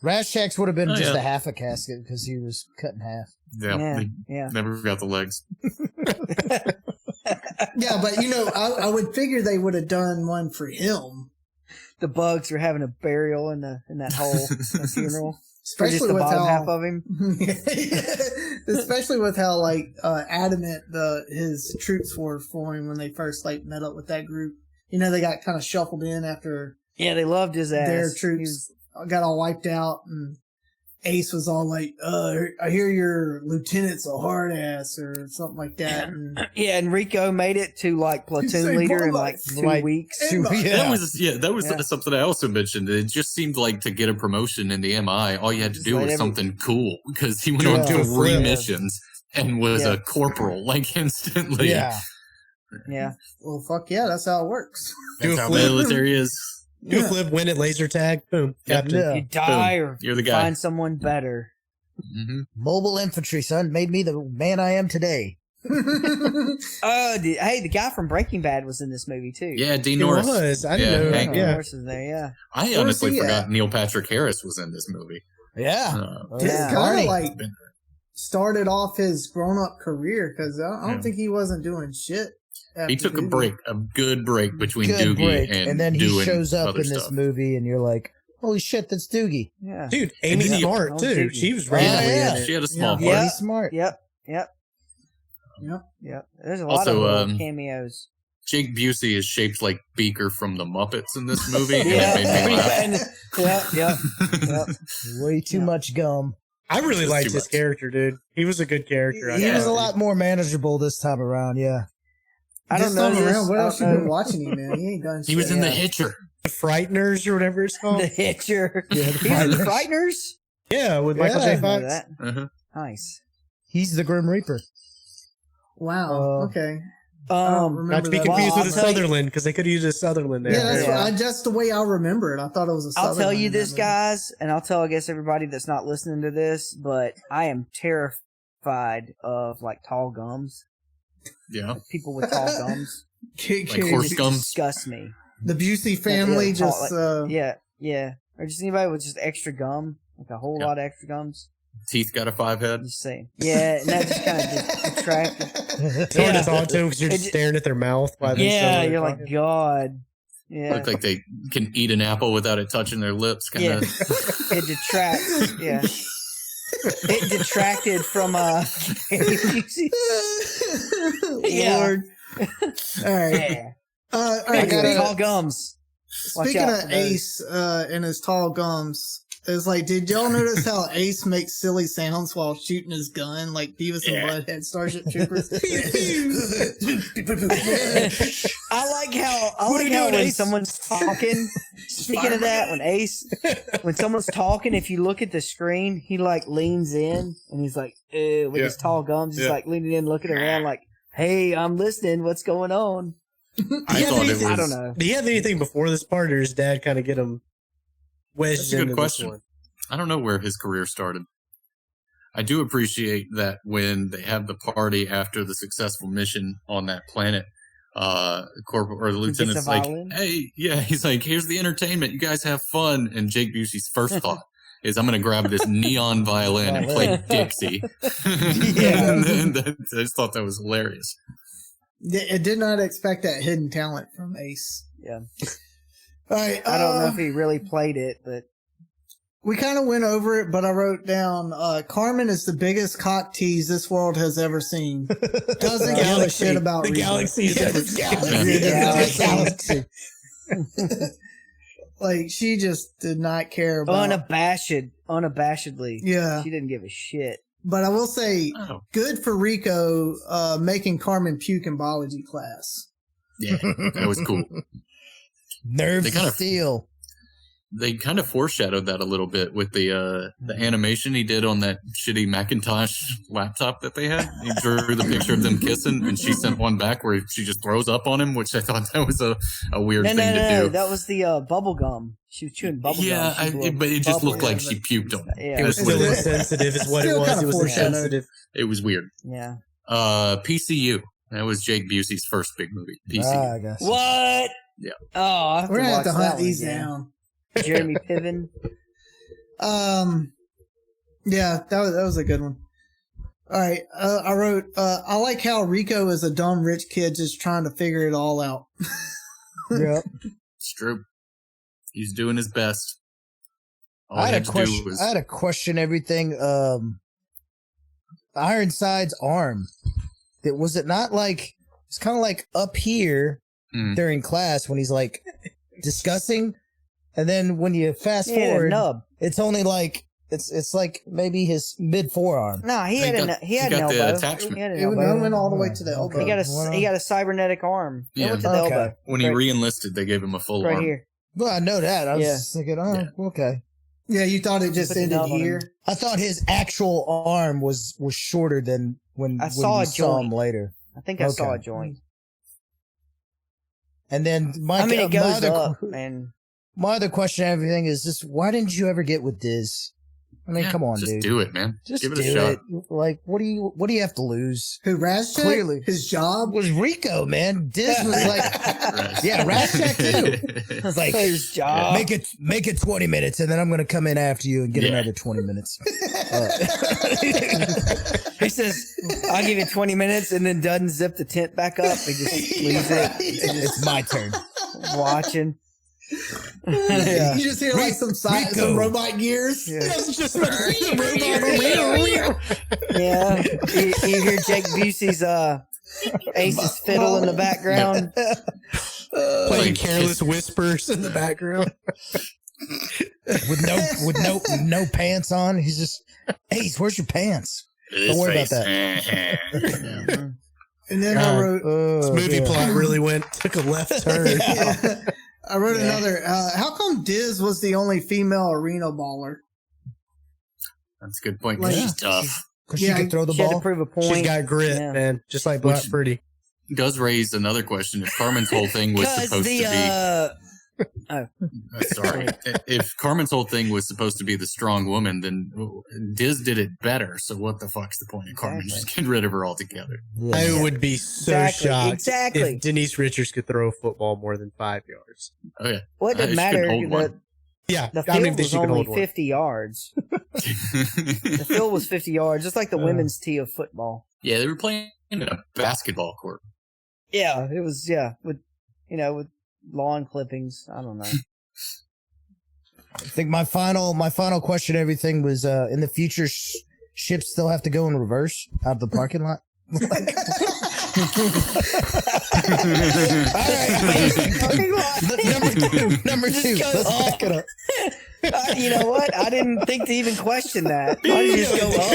Rashchak's would have been just yeah. a half a casket because he was cut in half. Yeah. Yeah. Never got the legs. Yeah, but I would figure they would have done one for him. The bugs were having a burial in that hole, a funeral. For just Especially the with bottom how, half of him. especially with how adamant his troops were for him when they first met up with that group. They got kind of shuffled in after Yeah, they loved his ass. their troops got all wiped out, and Ace was all like, I hear your lieutenant's a hard ass or something like that. And Yeah, and Rico made it to He's platoon like, leader in "Boy, 2 weeks. That was something I also mentioned. It just seemed like to get a promotion in the MI, all you had to do was something cool because he went on Yeah. 3 missions and was a corporal instantly. Yeah. Yeah. well, fuck yeah, that's how it works. That's Do a how flip. military is. Do a flip, win at laser tag, boom, captain. Yeah. You die Boom. or You're the guy. find someone better. Mm-hmm. Mobile infantry, son, made me the man I am today. Hey, the guy from Breaking Bad was in this movie too. Yeah, Dean He Norris. was. I didn't know. Hank. Yeah. Norris is there. Yeah. I Where's honestly he forgot at? Neil Patrick Harris was in this movie. Yeah. This Yeah. kind Barney. of started off his grown-up career because I don't think he wasn't doing shit. He took a break, a good break between Good Doogie break. and then he doing shows up other in this stuff. movie, and you're like, holy shit, that's Doogie. Yeah. Dude, Amy And then Smart, Oh, too. Doogie. She was Oh, randomly yeah. in it. She had a small Yeah. part. He's smart. Yep. There's a lot Also, of cameos. Jake Busey is shaped like Beaker from the Muppets in this movie, and Yeah. it made me laugh. Yep. Way too Yeah. much gum. I really Just liked too his much. character, dude. He was a good character. He was a thought. lot more manageable this time around, yeah. I don't This know time this. around, what else you I don't been know. watching him, man? He ain't done shit. He was in The yet. Hitcher. The Frighteners or whatever it's called. The Hitcher. Yeah, the He was in the Frighteners. Frighteners. Yeah, with Michael Yeah. J. I know Fox. that. Uh-huh. Nice. He's the Grim Reaper. Wow. Okay. I don't Um, remember Not to be that. confused Well, with I'll a tell you- Sutherland, because they could have used a Sutherland there. Yeah, that's Yeah. just the way I remember it. I thought it was a I'll tell Sutherland you in that this, movie. guys, and I'll tell, I guess, everybody that's not listening to this, but I am terrified of tall gums. Yeah. People with tall gums. Can't Like even- horse gums. Disgust me. The Busey family Yeah, just Yeah. Or just anybody with just extra gum, like a whole Yeah. lot of extra gums. Teeth got a 5 head. Just saying. Yeah, and that just kind of detracted. It's hard Yeah. to talk to them because you're just It- staring at their mouth. While they're Yeah, still you're talking. like, God. Yeah. Look like they can eat an apple without it touching their lips. Kind Yeah. of. It detracts. Yeah. It detracted from Yeah. Lord. All right. Yeah. All I right. got Speaking, tall gums. Watch speaking out of for those. Ace and his tall gums, it's did y'all notice how Ace makes silly sounds while shooting his gun, like Beavis and Butthead Starship Troopers? I like how when someone's talking. Speaking of that, when someone's talking, if you look at the screen, he leans in and he's with his tall gums. He's leaning in, looking around, like, "Hey, I'm listening. What's going on?" I thought it was. I don't know. Did he have anything before this part, or his dad kind of get him wedged That's a good into question. this one? I don't know where his career started. I do appreciate that when they have the party after the successful mission on that planet, corporal or the gets lieutenant's a like, violin? "Hey, yeah," he's like, "Here's the entertainment. You guys have fun." And Jake Busey's first thought is, "I'm going to grab this neon violin and play Dixie." Yeah. And I just thought that was hilarious. It did not expect that hidden talent from Ace. Yeah. All right. I don't know if he really played it, but we kind of went over it, but I wrote down, Carmen is the biggest cock tease this world has ever seen. Doesn't give a shit about the Rico. galaxy is ever Galaxy. Like, she just did not care about... unabashedly. Yeah. She didn't give a shit. But I will say, good for Rico making Carmen puke in biology class. Yeah, that was cool. Nerves of steel. They kind of foreshadowed that a little bit with the animation he did on that shitty Macintosh laptop that they had. He drew the picture of them kissing, and she sent one back where she just throws up on him, which I thought that was a weird thing to do. That was the bubble gum. She was chewing bubble gum. Yeah, but it just looked like she puked on him. Yeah. It was still insensitive is what it was. It was insensitive. It was weird. Yeah. PCU. That was Jake Busey's first big movie. PCU. I guess. What? Yeah. Oh, we're gonna have to hunt these down. Jeremy Piven. Yeah, that was a good one. All right, I wrote, I like how Rico is a dumb rich kid just trying to figure it all out. Yep. It's true. He's doing his best. All I he had to do was... I had a question. Everything. Ironside's arm. Was it not like it's kind of like up here during class when he's like discussing, and then when you fast forward, nub. It's only like it's like maybe his mid forearm. No, he had an elbow. The attachment. He had an It elbow. went all the way to the elbow. He got a cybernetic arm. It went to the elbow. When he re-enlisted, they gave him a full right arm. here. Well, I know that. I was just thinking, okay. Yeah, you thought it just ended here. I thought his actual arm was shorter than when I saw we a saw joint. him later. I think I saw a joint. And then my it goes up, man. My other question, everything is just why didn't you ever get with Diz? I mean, come on, just dude. Just do it, man. Just give it do a shot. it. Like, what do you have to lose? Who, Razchek? Clearly. His job? Was Rico, man. Diz was like, yeah, Razchek too. It's like, his job. Make it 20 minutes, and then I'm going to come in after you and get another 20 minutes. He says, I'll give you 20 minutes, and then doesn't zip the tent back up. He just leaves it. It's my turn. Watching. Yeah. You just hear like some robot gears. Yeah. It's just Yeah. You hear Jake Busey's Ace's fiddle in the background. Playing careless whispers in the background. with no pants on. He's just, Ace, where's your pants? Don't worry about that. And then I wrote, this movie plot really took a left turn. I wrote another. How come Diz was the only female arena baller? That's a good point. Like, she's tough. Because she could throw the She had ball. to prove a point. She's got grit, man. Just like Black Pretty. Does raise another question. If Carmen's whole thing was supposed to be... sorry. If Carmen's whole thing was supposed to be the strong woman, then Diz did it better. So what the fuck's the point of Carmen just getting rid of her altogether? Yeah. I would be so shocked if Denise Richards could throw a football more than 5 yards. Oh yeah. What did matter? The field was only 50 yards. The field was 50 yards, just like the women's tee of football. Yeah, they were playing in a basketball court. Yeah, it was. Yeah, with lawn clippings. I don't know. I think my final question, everything was in the future, ships still have to go in reverse out of the parking lot. All right, number two. Let's back it up. You know what? I didn't think to even question that. Why did you just go up?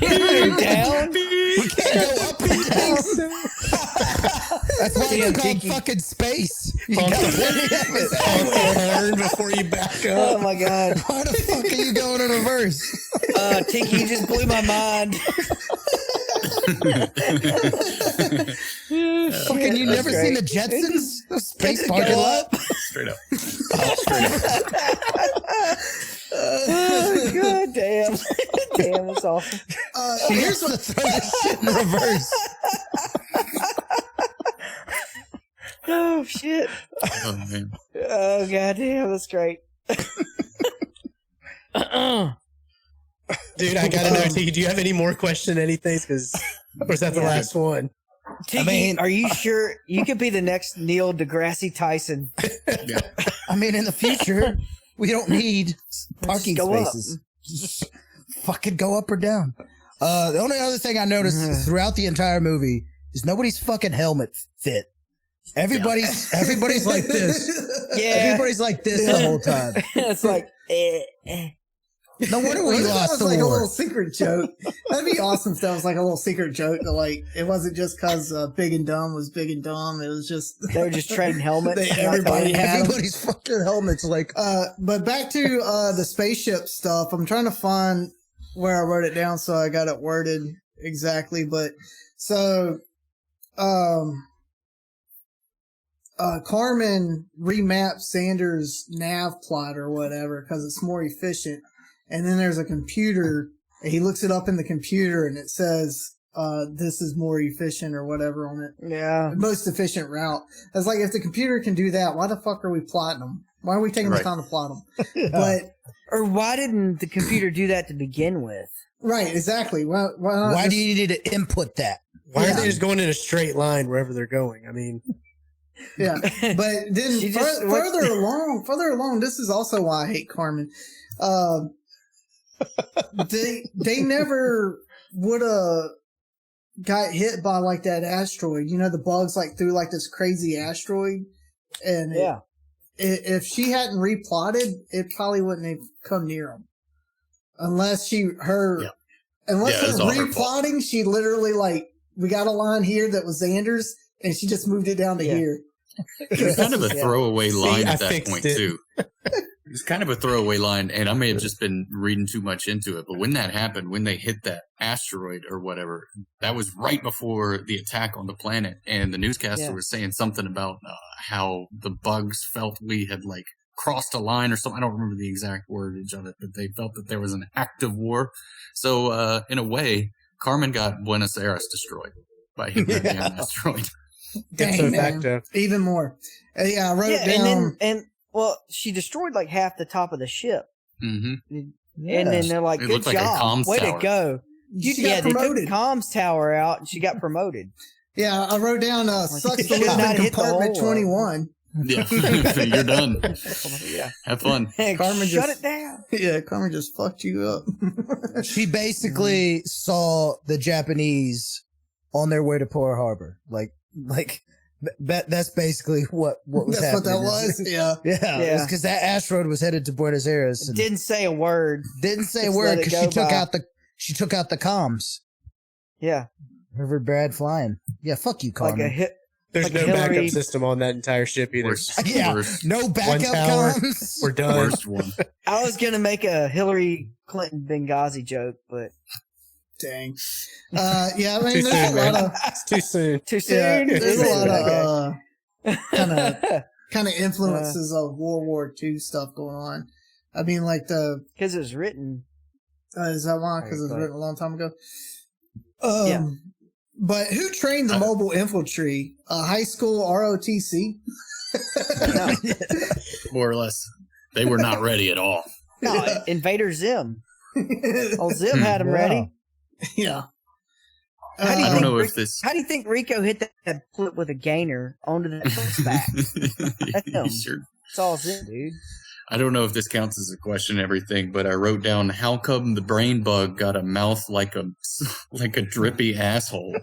Go down? We can't go up and down. That's why it's called fucking space. You gotta learn before you back up. Oh my god! Why the fuck are you going in reverse? Tinky, you just blew my mind. Fucking, you never seen the Jetsons? Space parking lot? Straight up. God damn. Damn, that's awful. Here's what throw this shit in reverse. Oh shit. Oh man. Oh god damn, that's great. Dude, I gotta know, Tiki, do you have any more question anything? Or is that the last one? Tiki, I mean, are you sure you could be the next Neil deGrasse Tyson? I mean, in the future, we don't need parking go up. spaces. Just fucking go up or down. The only other thing I noticed throughout the entire movie is nobody's fucking helmet fit. Everybody's like this. Yeah. Everybody's like this the whole time. It's like, No wonder we That lost was the like a war. little secret joke. That'd be awesome if that was like a little secret joke. That like it wasn't just because Big and Dumb was Big and Dumb. It was just they were just trading helmets. everybody had 'em. Everybody's fucking helmets like. But back to the spaceship stuff. I'm trying to find where I wrote it down so I got it worded exactly. But so, Carmen remapped Xander's nav plot or whatever because it's more efficient. And then there's a computer. And he looks it up in the computer and it says, this is more efficient or whatever on it. Yeah. Most efficient route. It's like, if the computer can do that, why the fuck are we plotting them? Why are we taking the time to plot them? Yeah. But, Or why didn't the computer do that to begin with? right, exactly. Why do you need to input that? Why aren't they just going in a straight line wherever they're going? I mean, yeah. But then She just further along, this is also why I hate Carmen. They never would have got hit by like that asteroid. You know, the bugs like through like this crazy asteroid. And Yeah. if she hadn't replotted, it probably wouldn't have come near them. Unless her replotting, she literally like, we got a line here that was Xander's and she just moved it down to here. It was kind of a throwaway line I at that fixed point, it. too. It was kind of a throwaway line, and I may have just been reading too much into it, but when that happened, when they hit that asteroid or whatever, that was right before the attack on the planet, and the newscaster was saying something about how the bugs felt we had, like, crossed a line or something. I don't remember the exact wordage of it, but they felt that there was an active war. So, in a way, Carmen got Buenos Aires destroyed by hitting that damn asteroid. Dang, man. Even more. I wrote it down. And well, she destroyed like half the top of the ship. Mm-hmm. And then they're like, It good looked like a job. comms Way tower. to go. She They got took the promoted. comms tower out and she got promoted. Yeah, I wrote down, sucks to Should live not in hit the compartment hole. 21. Yeah, you're done. Yeah. Have fun. Carmen Shut just- it down. Yeah, Carmen just fucked you up. She basically saw the Japanese on their way to Pearl Harbor. That's basically what was That's what happening. that was? Yeah. Yeah. Because that asteroid was headed to Buenos Aires. And Didn't say a word. didn't say a Just word let it because go she took out the comms. Yeah. River Brad flying. Yeah, fuck you, Like Carmen. a hit. there's Like no Hillary- backup system on that entire ship either. Worst, Yeah. worst, No backup tower. comms. We're done. worst one. I was going to make a Hillary Clinton Benghazi joke, but Dang. Yeah, I mean, Too there's soon, a lot man. of, It's too soon. too yeah, soon. there's a lot Okay. of, kind of influences of World War II stuff going on. I mean, like Because it was written. is that why? Because it was Right. written a long time ago. Yeah. But who trained the mobile infantry? High school ROTC? No, More or less. They were not ready at all. no, Invader Zim. Old Zim had him Wow. ready. Yeah. How do you I don't think know Rick- if this. How do you think Rico hit that flip with a gainer onto the first back? That's him. Sure. It's all Zim, dude. I don't know if this counts as a question and everything, but I wrote down how come the brain bug got a mouth like a drippy asshole.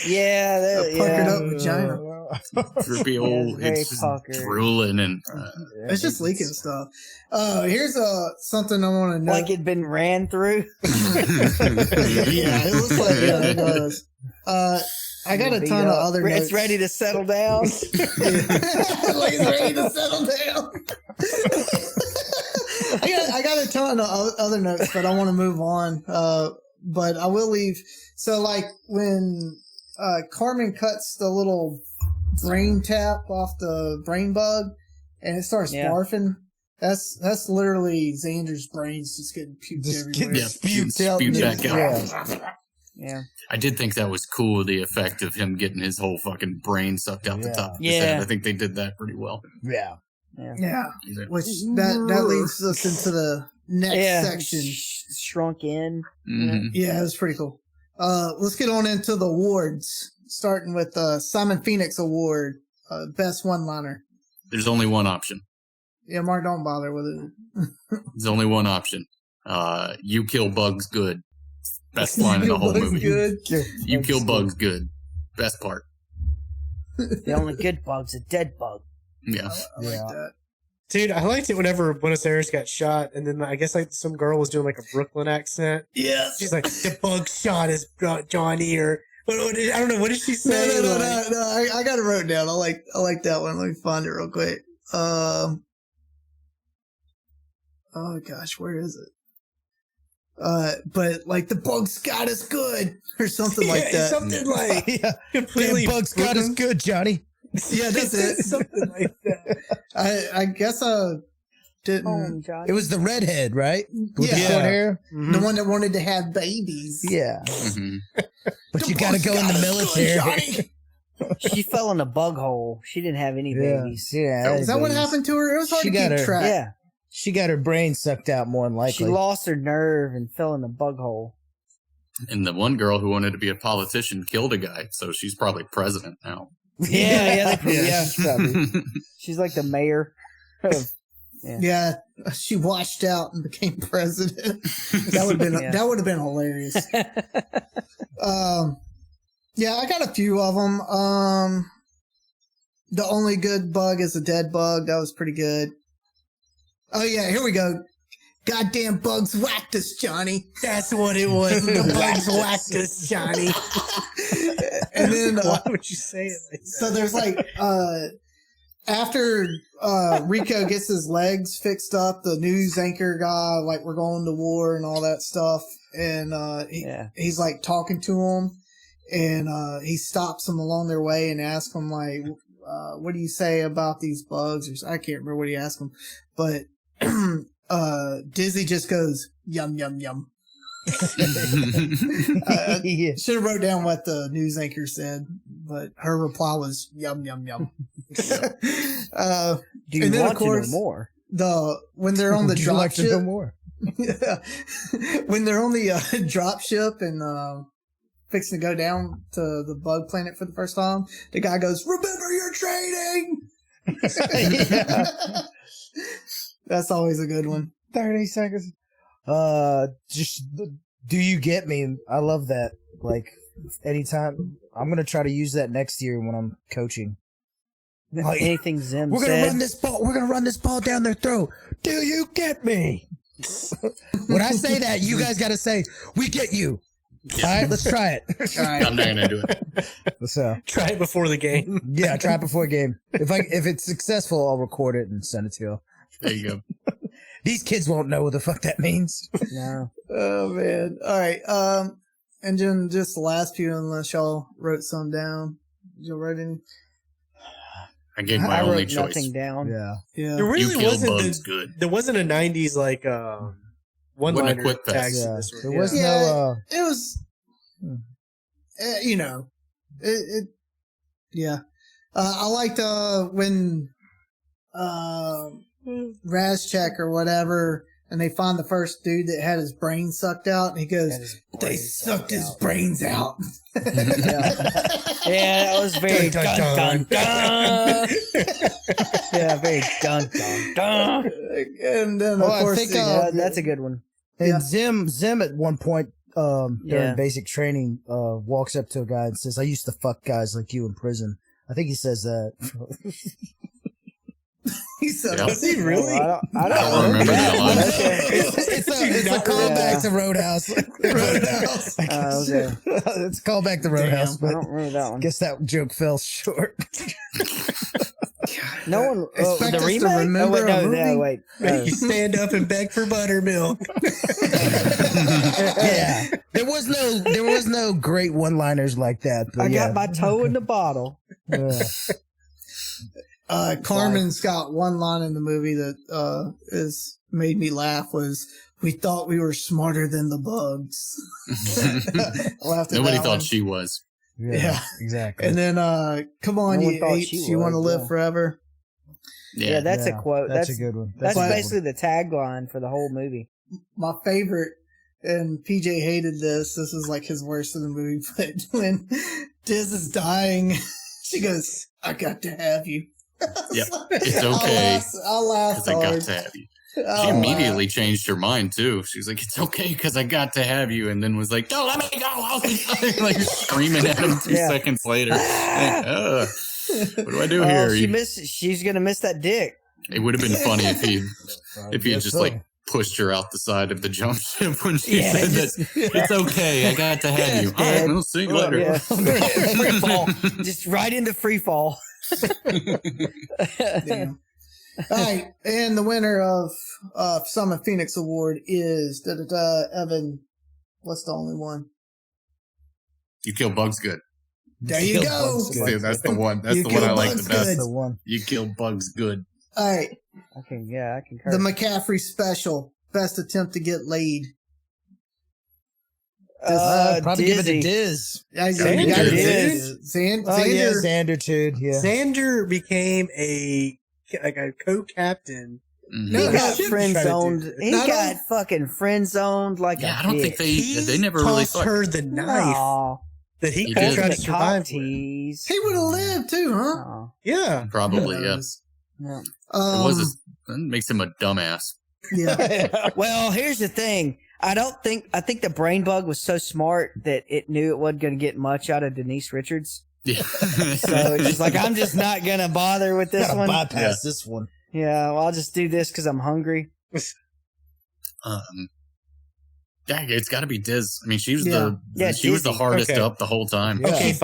Yeah, A puckered up vagina. Drippy old, very it's just puckered. drooling and It's just leaking stuff. Here's something I want to know. Like it'd been ran through. Yeah, it looks like it does. I got a Beat ton of up. other notes. It's ready to settle down. Like it's ready to settle down. I got a ton of other notes, but I want to move on. But I will leave. So, like when Carmen cuts the little brain tap off the brain bug, and it starts barfing. That's literally Xander's brains just getting puked everywhere. spewed back out. Yeah. I did think that was cool, the effect of him getting his whole fucking brain sucked out the top of his Yeah. head. I think they did that pretty well. Yeah. Yeah, which that leads us into the next section. Shrunk in. Mhm. Yeah, it was pretty cool. Let's get on into the awards, starting with Simon Phoenix Award, best one-liner. There's only one option. Yeah, Mark, don't bother with it. There's only one option. You kill bugs good. Best line in the whole movie. Good. You kill bugs good. Best part. The only good bug's a dead bug. Yeah. I like that. Dude, I liked it whenever Buenos Aires got shot, and then I guess like some girl was doing like a Brooklyn accent. Yeah. She's like, the bug shot is Johnny, or I don't know, what did she say? No. I got it wrote down. I like that one. Let me find it real quick. Oh gosh, where is it? But like the bugs got us good, or something like that. Something like completely. The bugs got us good, Johnny. Yeah, that's it. Something like that. I guess I didn't. It was the redhead, right? With the Yeah. short hair. The one that wanted to have babies. Yeah, Mhm. but The you got to bugs go in got the us military. good, Johnny. She fell in a bug hole. She didn't have any babies. Yeah, Is that what happened to her? It was hard She to got keep her- track. Yeah. She got her brain sucked out more than likely. She lost her nerve and fell in a bug hole. And the one girl who wanted to be a politician killed a guy, so she's probably president now. Yeah. probably. She's like the mayor of. Yeah, she washed out and became president. That would have been Yeah. that would have been hilarious. Yeah, I got a few of them. The only good bug is a dead bug. That was pretty good. Oh yeah, here we go. Goddamn bugs whacked us, Johnny. That's what it was. The bugs whacked us, Johnny. And then Why would you say it like that? so there's like after Rico gets his legs fixed up, the news anchor guy, like, we're going to war and all that stuff, and he's like talking to him, and he stops him along their way and asks him like, what do you say about these bugs? Or I can't remember what he asked him, but Dizzy just goes yum yum yum. Yeah. Should have wrote down what the news anchor said, but her reply was yum yum yum. Do you and then, want of course, to know more? When they're on the Would you drop like to know ship, more? when they're on the drop ship and fixing to go down to the bug planet for the first time, the guy goes, "Remember your training." That's always a good one. 30 seconds. Just do you get me? I love that. Like, anytime I'm gonna try to use that next year when I'm coaching. Like, Anything Zim we're said. gonna run this ball. We're gonna run this ball down their throat. Do you get me? When I say that, you guys gotta say, "We get you." All right, let's try it. All right. I'm not gonna do it. So, Try it before the game. yeah, try it before a game. If it's successful, I'll record it and send it to you. There you go. These kids won't know what the fuck that means. No. Oh man. All right. And then just the last few, unless y'all wrote some down. Did y'all write any? I gave my I only wrote choice. nothing down. Yeah. Yeah. There You really kill wasn't. bugs good. There wasn't a '90s like one Wasn't a liner quick pass. tags to Yeah. this one. There Yeah. was Yeah. no. It was, you know, yeah. I liked when Razchek or whatever, and they find the first dude that had his brain sucked out, and he goes, "They sucked his brains out." Yeah, that was very Dun, dun dun, dun dun. Yeah, very dun dun dun. And then, Well, of I course, think, That's a good one. And Yeah. Zim at one point during Yeah. basic training walks up to a guy and says, "I used to fuck guys like you in prison." I think he says that. he said, Yeah. "Was he really?" I I don't remember that line. It's a callback to Roadhouse. Roadhouse. Okay. It's a callback to Roadhouse, I but don't remember that one. guess that joke fell short. No one. Expect The us to remake? remember wait, a no, movie? wait. You stand up and beg for buttermilk. Yeah, there was no great one-liners like that. But I yeah. got my toe in the bottle. Yeah. Carmen's got one line in the movie that is made me laugh. Was, "We thought we were smarter than the bugs." I laughed at Nobody that thought one. she was. Yeah. Exactly. And then, "Come on, No one you thought apes, she you want to was, live yeah. forever." Yeah, that's a quote. That's a good one. That's a good basically the tagline for the whole movie. My favorite and PJ hated this. This is like his worst of the movie. But when Diz is dying, she goes, "I got to have you." Yep, it's okay. I laughed because I got hard. to have you. She immediately changed her mind too. She was like, "It's okay because I got to have you," and then was like, "Don't let me go!" Like screaming at him 2 seconds later. Like, what do I do here? She's gonna miss that dick. It would have been funny if he had just like pushed her out the side of the jump ship when she said that it's okay, I got to have you. All right, we'll see you later. Yeah. Free fall. Just right into free fall. Damn. All right, and the winner of Summon Phoenix Award is Evan. What's the only one? You kill Bugs good. There you go. Dude, that's the one. That's the one I like the best. That's the one. You kill Bugs good. All right. I concur. The McCaffrey special. Best attempt to get laid. Probably give it to Diz. Xander too. Yeah. Xander became a co-captain. Mm-hmm. He got friend zoned. He got fucking friend zoned like a I don't think they never really tossed her the knife that he could try to survive. He would have lived too, huh? Yeah, probably. Yes. Yeah. It makes him a dumbass. Yeah. Well, here's the thing. I think the brain bug was so smart that it knew it wasn't going to get much out of Denise Richards. Yeah. So it's just like, I'm just not going to bother with this one. Bypass this one. Yeah, well, I'll just do this because I'm hungry. Dang, it's got to be Diz. I mean, she was she was the hardest up the whole time. Yeah. Okay,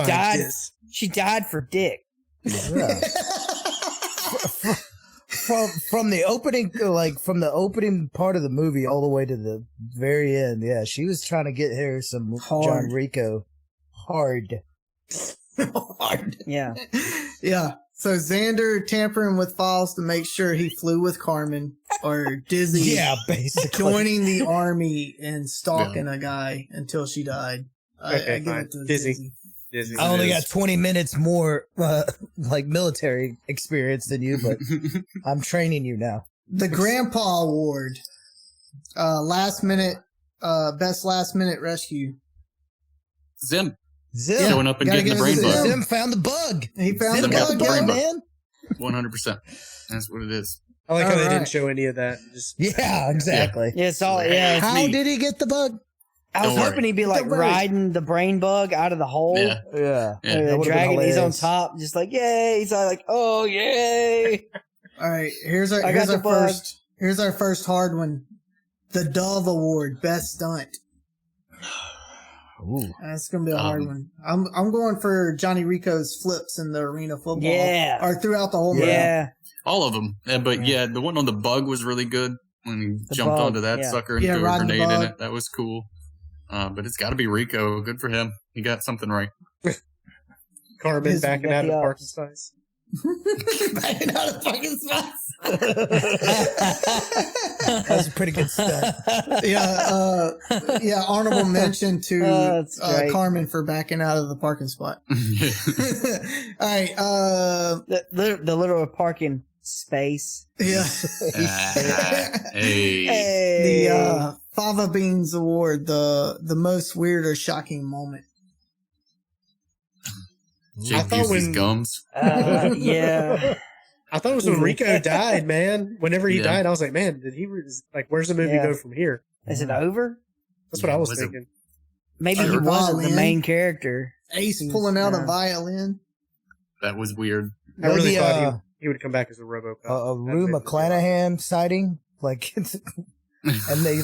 she died for dick. Yeah. From the opening, from the opening part of the movie all the way to the very end, yeah, she was trying to get her some John Rico hard. Yeah. Yeah. So Xander tampering with files to make sure he flew with Carmen, or Dizzy basically joining the army and stalking a guy until she died. I give it to Dizzy. I only got 20 minutes more military experience than you, but I'm training you now. The Grandpa Award. Best last minute rescue. Zim showing up and getting the brain bug. Zim found the bug. He found the bug, man. 100%. That's what it is. I like how they didn't show any of that. Exactly. Yeah, it's all. Yeah, it's how did he get the bug? I was hoping he'd be like riding the brain bug out of the hole. Yeah. The dragon, he's on top, just like, yay. He's all like, oh, yay. All right, here's our first hard one. The Dove Award, Best Stunt. Ooh. That's gonna be a hard one. I'm going for Johnny Rico's flips in the arena football. Yeah. Or throughout the whole movie. Yeah. All of them. But the one on the bug was really good when he jumped onto that sucker and threw a grenade in it. That was cool. But it's got to be Rico. Good for him. He got something right. Carmen backing out of the parking space. Backing out of the parking space. That's a pretty good stunt. Honorable mention to Carmen for backing out of the parking spot. All right. The little parking space. Yeah. Hey. The Fava Beans Award, the most weird or shocking moment. Jake uses gums. Yeah. I thought it was when Rico died, man. Whenever he died, I was like, man, where's the movie go from here? Is it over? That's what I was thinking. Maybe he wasn't the main character. Ace pulling out a violin. That was weird. I really thought he would come back as a RoboCop. A Rue McClanahan sighting, and they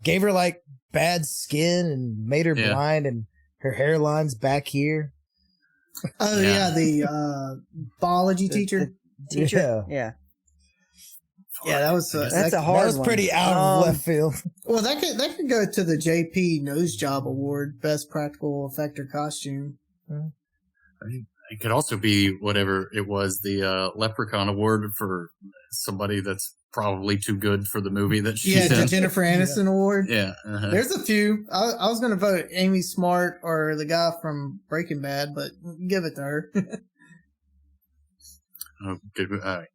gave her bad skin and made her blind, and her hairline's back here. Oh yeah, the biology teacher. Yeah. Yeah, that was that's a hard one. That was pretty out of left field. Well, that could go to the JP Nose Job Award, Best Practical Effect or Costume. It could also be whatever it was, the Leprechaun Award for somebody that's probably too good for the movie that she's in. The Jennifer Aniston Award. Yeah. There's a few. I was going to vote Amy Smart or the guy from Breaking Bad, but give it to her. Oh, good. All right.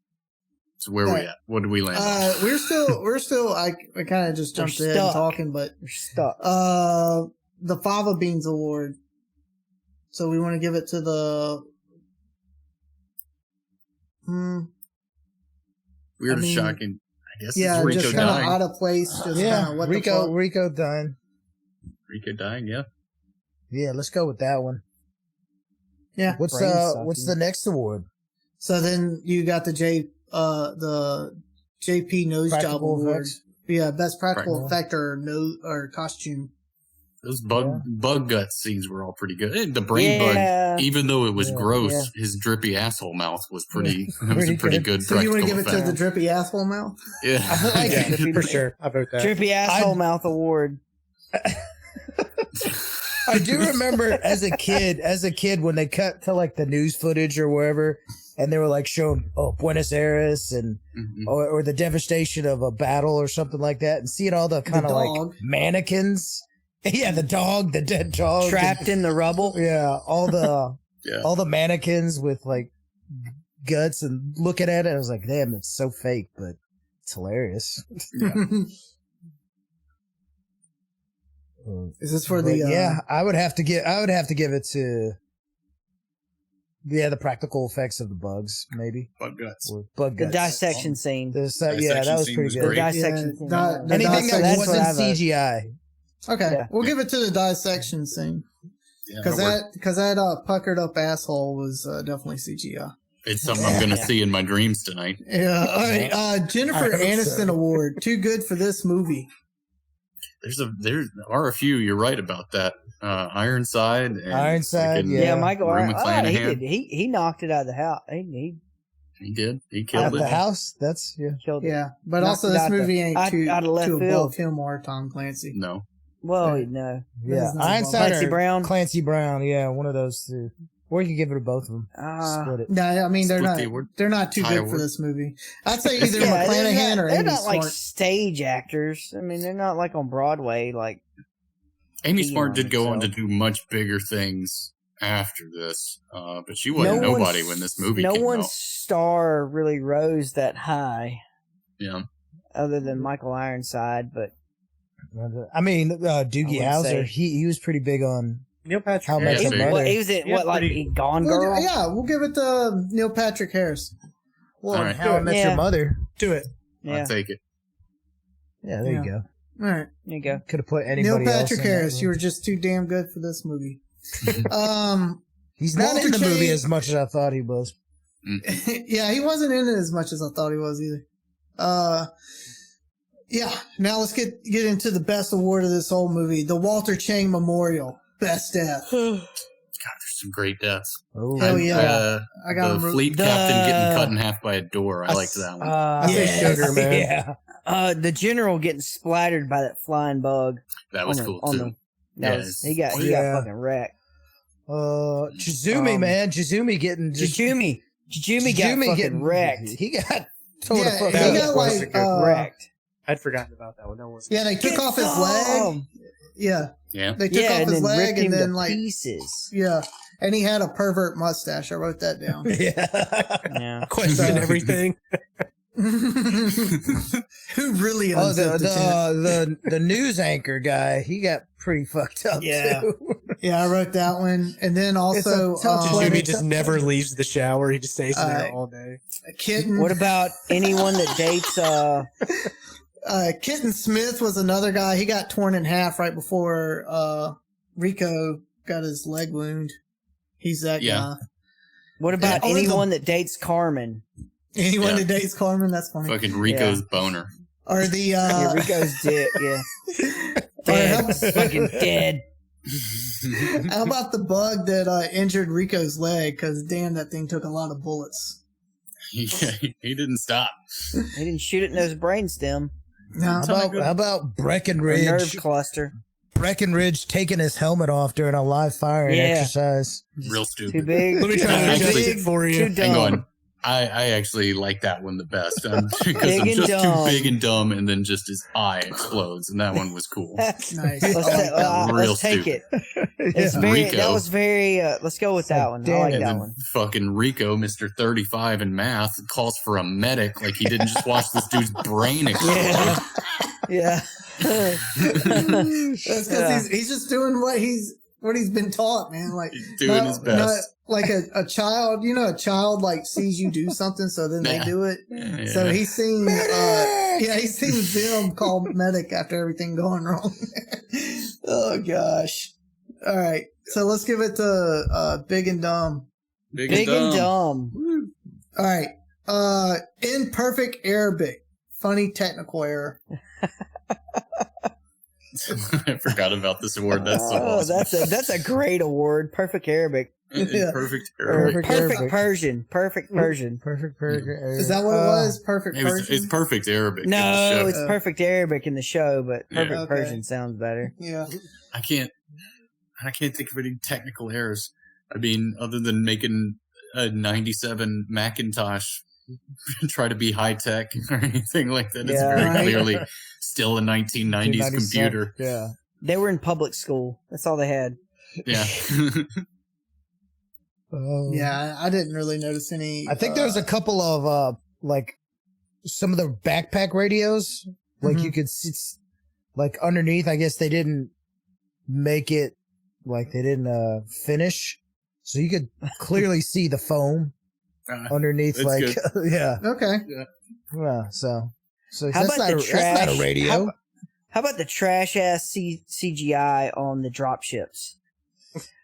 So where are we at? What did we land on? We're still. I kind of just jumped ahead and talking, but You're stuck. The Fava Beans Award. So we want to give it to the. Weird, shocking. I guess Yeah, it's Rico just kind of dying. out of place. Just kinda what the fuck. Rico dying. Rico dying, yeah. Yeah, let's go with that one. Yeah. What's the next award? So then you got the JP Nose Job Practical Award. effects? Yeah, best practical effect or costume. Those bug gut scenes were all pretty good. And the brain bug, even though it was gross, his drippy asshole mouth was pretty. It was a pretty good. So you want to give it effect. to the drippy asshole mouth? Yeah, Yeah, for sure. I vote that. Drippy asshole mouth award. I do remember as a kid when they cut to like the news footage or wherever, and they were like showing Buenos Aires and or the devastation of a battle or something like that, and seeing all the kind of like mannequins. Yeah, the dead dog, Trapped in the rubble. Yeah, all the mannequins with like guts, and looking at it, I was like, damn, it's so fake, but it's hilarious. Yeah. Is this for the? Yeah, I would have to give it to. Yeah, the practical effects of the bugs, maybe. Bug guts. Or bug The guts. dissection scene. Yeah, that was pretty The good. dissection scene. Anything that That's wasn't what I vote. CGI. Okay, Yeah. we'll give it to the dissection scene Yeah, because that puckered up asshole was definitely CGI. it's something I'm going to see in my dreams tonight. Yeah. All right. Jennifer I hope Aniston so. Award. Too good for this movie. There are a few. You're right about that. Ironside. And Ironside, freaking Yeah, Michael. Rue He McClanahan. did. He knocked it out of the house. He did. He Out killed of it. the house. That's killed it. Yeah, but Knocked also it this out movie the- ain't out of left too field. above him or Tom Clancy. No. Well, Yeah. no. Yeah, Not Ironside Clancy or Brown? Clancy Brown. Yeah, one of those two. Or you can give it to both of them. Split it. No, I mean Split the award. they're not too Tie good award. for this movie. I'd say either Yeah, McClanahan or they're Amy not like Smart. stage actors. I mean, they're not like on Broadway. Like Amy He Smart on did go on to himself. do much bigger things after this, but she wasn't nobody when this movie No came one's out. star really rose that high, Yeah. other than Michael Ironside. But I mean, Doogie I would say- Howser. He was pretty big on Neil Patrick How Harris. Much Yeah, Mother. he was in Yeah, like pretty- Gone Girl. We'll give it to Neil Patrick Harris. well, All right. How I Met Yeah. Your Mother. Do it. Yeah, I'll take it. Yeah, there Yeah. you go. All right. there you go. Could have put Neil anybody else. Patrick in that Harris, you movie. were just too damn good for this movie. He's not Walter in the movie Chain- as much as I thought he was. Yeah, he wasn't in it as much as I thought he was either. Yeah, now let's get into the best award of this whole movie, the Walter Chang Memorial, best death. God, there's some great deaths. Oh, Hell yeah. I got the him. fleet captain getting cut in half by a door. I liked that one. I say Yes. Sugar Man. Yeah. The general getting splattered by that flying bug. That was cool too. He got Yeah. fucking wrecked. Chizumi, man. Chizumi getting just. Jajumi got fucking getting wrecked. He got told Yeah, to fuck he That got was like a good Wrecked. I'd forgotten about that one. That was yeah, they took off his some! leg. Yeah, Yeah. they took off and his then leg ripped him and then to like pieces. yeah, and he had a pervert mustache. I wrote that down. Yeah. Yeah. question everything. Who really Oh, unzipped the tent? the news anchor guy, he got pretty fucked up Yeah. too. Yeah, I wrote that one, and then also It's a tough Planet Jimmy just never leaves the shower. He just stays in there Uh, all day. Kitten. What about anyone that dates Kitten Smith was another guy. He got torn in half right before Rico got his leg wound. He's that Yeah. guy. what about Yeah, or the- anyone that dates Carmen? Anyone Yeah. that dates Carmen, that's funny. Fucking Rico's boner. Or the Yeah, Rico's dead. Yeah, dead. Fucking dead. how about the bug that injured Rico's leg? Because damn, that thing took a lot of bullets. he didn't stop. He didn't shoot it in his brainstem No, How about or nerve Breckenridge? cluster. Breckenridge taking his helmet off during a live firing Yeah. exercise. Real Too stupid. big. Let me try to Actually- adjust it for Too you. dumb. Hang on. I actually like that one the best because I'm Big and just dumb. too big and dumb, and then just his eye explodes, and that one was cool. Nice. Real let's take stupid. it. It's Yeah. very. Rico. That was very. Let's go with that one. I damn like it. And that then one. fucking Rico, Mr. 35 in math, calls for a medic like he didn't just watch this dude's brain explode. Yeah. That's because he's just doing what he's been taught, man. Like He's doing his best. like a child, a child like sees you do something, so then they Yeah. do it. Yeah. So he's seen, he's seen them call medic after everything going wrong. Oh gosh! All right, so let's give it to Big and Dumb. Big and dumb. All right, in perfect Arabic, funny technical error. I forgot about this award. That's so awesome. that's a great award. Perfect Arabic. Yeah. Perfect Arabic. Perfect Arabic. Persian. Perfect Persian. Perfect. Is that what it was? Perfect Persian. It's perfect Arabic. in the No, show. it's perfect Arabic in the show, but perfect Okay. Persian sounds better. Yeah. I can't think of any technical errors. I mean, other than making a 97 Macintosh try to be high tech or anything like that. It's Yeah. very Right. clearly still a 1990s computer. Yeah. They were in public school. That's all they had. Yeah. Yeah, I didn't really notice any. I think there's a couple of like some of the backpack radios, like Mhm. you could see, like underneath. I guess they didn't make it, like they didn't finish, so you could clearly see the foam underneath. that's Like good. yeah, Okay. yeah. So How that's about not the that's trash? not a radio. How about the trash ass CGI on the drop ships?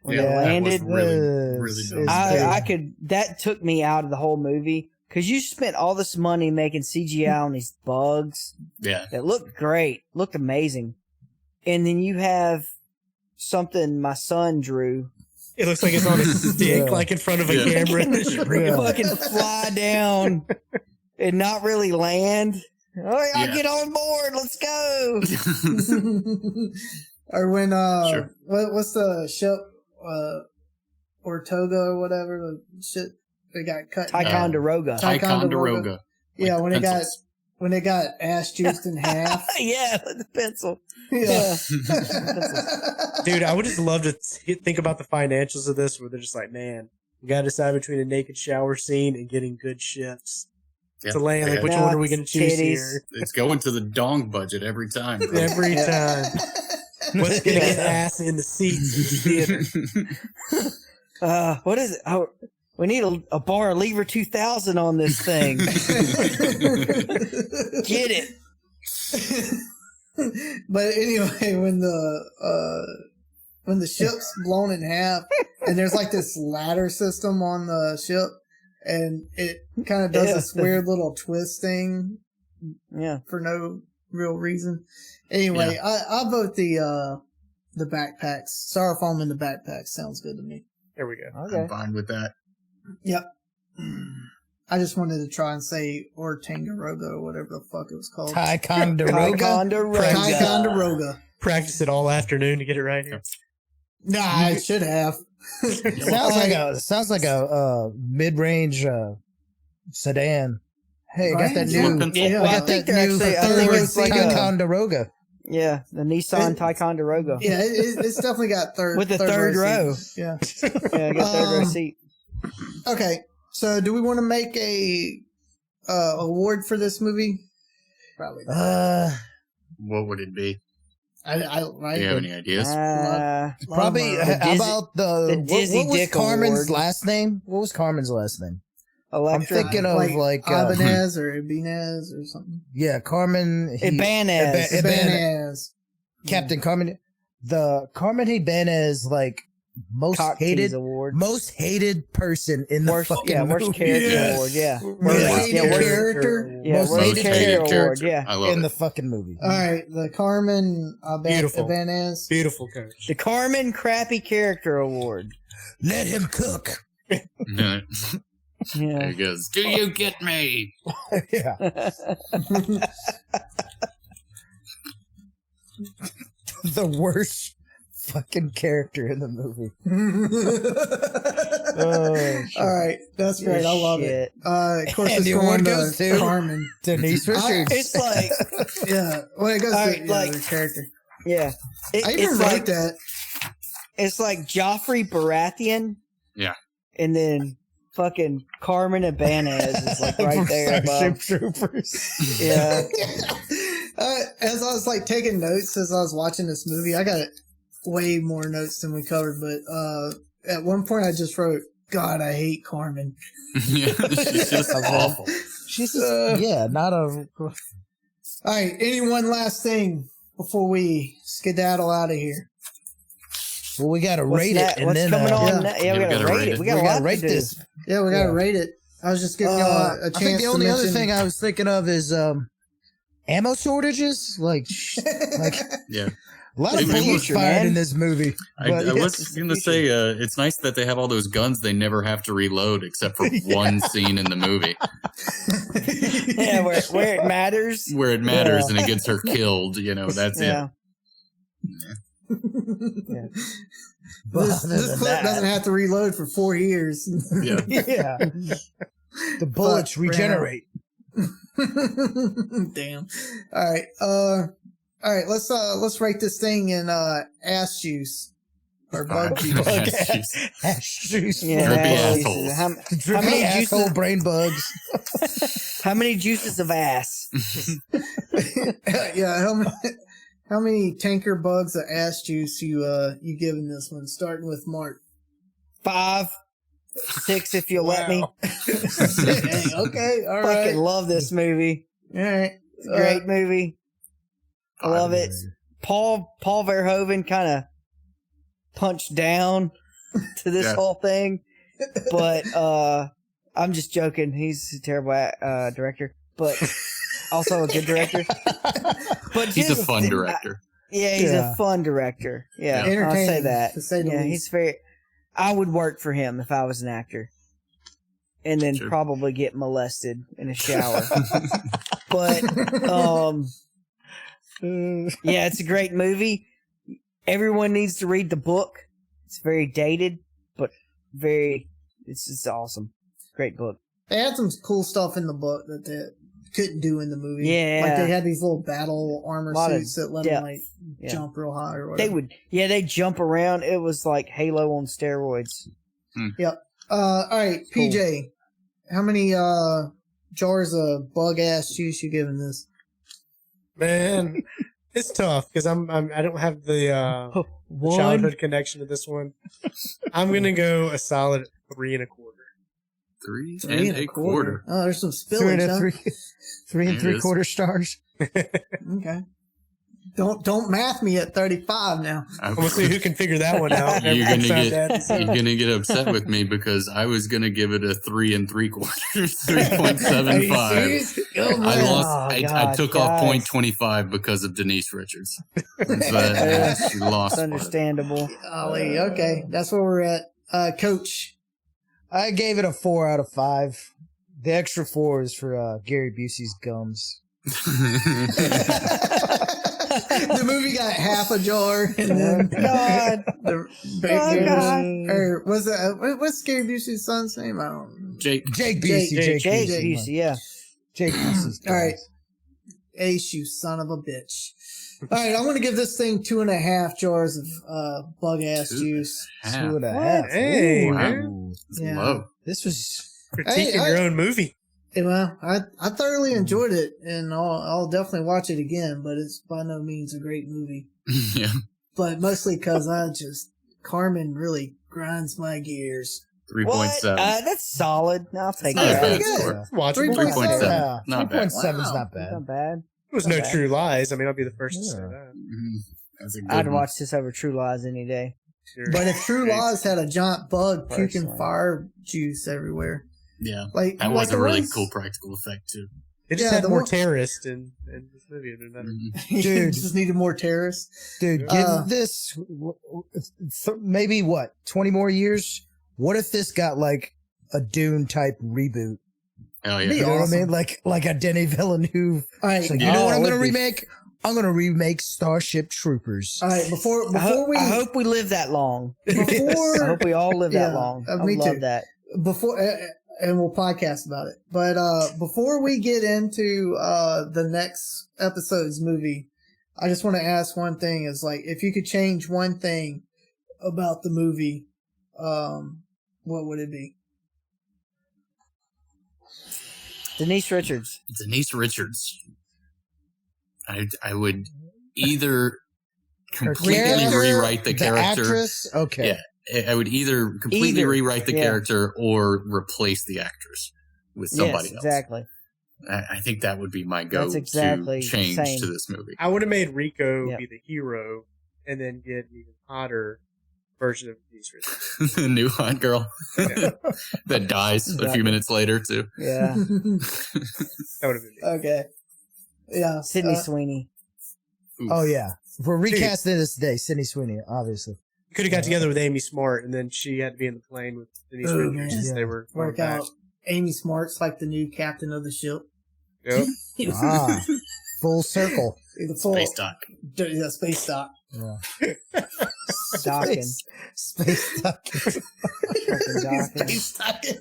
When Yeah, they that was landed, really dumb. I could. That took me out of the whole movie because you spent all this money making CGI on these bugs Yeah. that looked great, looked amazing, and then you have something my son drew It looks like it's on a stick, Yeah. like in front of a Yeah. camera. Yeah. fucking fly down and not really land. All right, I'll Yeah. get on board. Let's go. Or when Sure. what's the ship or Toga or whatever the shit they got cut. Ticonderoga. Ticonderoga. Yeah, Like when pencils. it got ass juiced in half. Yeah, with the pencil. Yeah. Dude, I would just love to think about the financials of this, where they're just like, man, you got to decide between a naked shower scene and getting good ships Yeah. to land. Like, which Yeah. one are we going to choose Titties. here? It's going to the dong budget every time. Every time. What's going to get ass in the seats in the theater? What is it? Oh, we need a bar lever 2000 on this thing. Get it. But anyway, when the ship's blown in half and there's like this ladder system on the ship and it kind of does Yeah. this weird little twist thing Yeah. for no real reason. Anyway, I'll vote the backpacks. Styrofoam in the backpacks sounds good to me. There we go. Okay. I'm fine with that. Yep. I just wanted to try and say Tangaroga or whatever the fuck it was called. Ticonderoga. Ticonderoga. Practice it all afternoon to get it right here. Nah, I should have. Sounds like a mid-range sedan. Hey, I Right? got that Yeah. new. Yeah, I I got think that they're new actually. I think it's like a, Ticonderoga. yeah, the Nissan Ticonderoga. Yeah, it's definitely got third With the third row. seats. Yeah. Yeah, I got third row seat. Okay, so do we want to make a award for this movie? Probably not. What would it be? I Do right. you have any ideas? Probably. The How about the Dizzy what was Dick Carmen's Award. last name? What was Carmen's last name? Electric. I'm thinking of like Ibanez or Ibanez or something. yeah, Carmen. Ibanez. Ibanez. Captain Carmen. The Carmen Ibanez, like most Cock hated Tease Award. most hated person in the Worst, fucking yeah, worst movie. character Yes. award. Yeah, Worst hated worst- character. Yeah, Most worst hated character character. award. Yeah, I love in it. the fucking movie. All right, the Carmen Beautiful. Ibanez. Beautiful coach. the Carmen Crappy Character Award. Let him cook. there Yeah. he goes. Do you get me? Yeah. The worst fucking character in the movie. All right, that's great. I love it. Of course, And it's the one going goes to to Carmen. Denise Richards. It's like, Yeah, well, it goes Alright, to like- the character. yeah. I even It's wrote like that. it's like Joffrey Baratheon. Yeah. And then fucking Carmen Ibanez is like right there above. Troopers. Yeah. As I was like taking notes as I was watching this movie, I got way more notes than we covered. But at one point, I just wrote, "God, I hate Carmen." Yeah, she's just awful. She's just, not a. All right, any one last thing before we skedaddle out of here? Well, we got to What's rate that? it, and What's then coming on? yeah. Yeah, we gotta rate it. We got a lot to rate do. this. Yeah, we gotta Yeah. rate it. I was just giving y'all a chance. I think the only to other mention- thing I was thinking of is ammo shortages. Like Yeah. a lot of Maybe bullets future, fired man. in this movie. I But, was going to say, it's nice that they have all those guns they never have to reload except for one scene in the movie Yeah, where it matters. where it matters and it gets her killed. You know, that's Yeah. but This, other this than clip that- doesn't have to reload for 4 years. it. Yeah. yeah, the bullets Fuck, regenerate. Damn. All right. Let's rate this thing in ass juice or bug juice. Jeez. Ash juice. Yeah. Drippy ass assholes. juices. How Drippy many asshole juices? brain bugs. How many juices of ass? Yeah. How many tanker bugs of ass juice you giving this one? Starting with Mark. 5, 6, if you'll let me. Hey, okay. All right. Fucking love this movie. All right. It's a great movie. I love it. Paul Verhoeven kind of punched down to this Yeah. whole thing, but I'm just joking. He's a terrible director, but also a good director. But He's a just- fun director. Yeah, he's Yeah. a fun director. Yeah, Yeah. I'll say Entertaining, that. to say the Yeah, least. he's very. I would work for him if I was an actor, and then Sure. probably get molested in a shower. But yeah, it's a great movie. Everyone needs to read the book. It's very dated, but it's awesome. Great book. They had some cool stuff in the book that they couldn't do in the movie. Yeah. Like they had these little battle armor Lot of suits that let depth. them like Yeah. jump real high or whatever. They jump around. It was like Halo on steroids. All right, Cool. PJ, how many jars of bug ass juice you giving this? Man, it's tough because I don't have the One. childhood connection to this one. I'm gonna go a solid 3 1/4. 3 Three and a quarter. Oh, there's some Three spillage. and Huh? three and There it three is. quarter stars. Okay. Don't math me at 35 now. We'll see who can figure that one out. You're gonna Everyone's found get that. you're gonna get upset with me because I was gonna give it a 3 3/4, Are you 3.75. serious? Oh, I man. lost. Oh, I God, took off guys. 0.25 because of Denise Richards. But Yeah. she lost. It's understandable. Golly, okay, that's where we're at. Coach. I gave it a 4 out of 5. The extra 4 is for Gary Busey's gums. The movie got half a jar, and then God. the God. or was it what's Gary Busey's son's name? I don't know. Jake. Jake Busey. Jake Jake Busey. Busey, yeah. Jake Busey's gums. All right. Ace, you son of a bitch. All right, I'm going to give this thing 2.5 jars of bug ass juice. 2.5. Hey, Ooh. man. It's Yeah. low. This was Critiquing Hey, your own movie. Yeah, well, I thoroughly enjoyed it, and I'll definitely watch it again. But it's by no means a great movie. Yeah. But mostly because Carmen really grinds my gears. 3.7. That's solid. I'll take Not a that. bad good. score. Watchable. 3.7. 3.7. yeah, Not bad. 3.7 is Wow. not bad. Not bad. It was Not no bad. True Lies. I mean, I'll be the first to say Yeah. that. Mhm. That's a good I'd one. watch this over True Lies any day. Sure. But if True Lies had a giant bug puking Personally. fire juice everywhere, Yeah. like That like was a the really ones- cool practical effect too. It just Yeah, had the more one- terrorists in this movie. It'd been better. Mhm. You Dude. just needed more terrorists. Dude, give Uh, this maybe 20 more years? What if this got like a Dune type reboot? Hell Be You yeah. know what I awesome. mean? Like a Denis Villeneuve. All right, It's like, Oh, you know what it I'm would gonna be- remake? I'm gonna remake Starship Troopers. All right, before we, I hope we live that long. before I hope we all live that long. I me love too. that. Before, and we'll podcast about it. But before we get into the next episode's movie, I just want to ask one thing: is like, if you could change one thing about the movie, what would it be? Denise Richards. Denise Richards. I would either completely rewrite the character. Actress? Okay. Yeah, I would either completely rewrite the character or replace the actress with somebody else. Exactly. I think that would be my go-to change to this movie. I would have made Rico be the hero and then get an even hotter version of Denise Richards. The new hot girl that dies a few minutes later, too. Yeah. That would have been me. Okay. Yeah. Sydney Sweeney. Oof. Oh, yeah. If we're recasting this today, Sydney Sweeney, obviously. Could have got together with Amy Smart, and then she had to be in the plane with Denise Richards. Man. Since they were Work back. out. Amy Smart's like the new captain of the ship. Yep. Full circle. Space dock. Yeah, space dock. Yeah. Docking. Space docking. Space docking.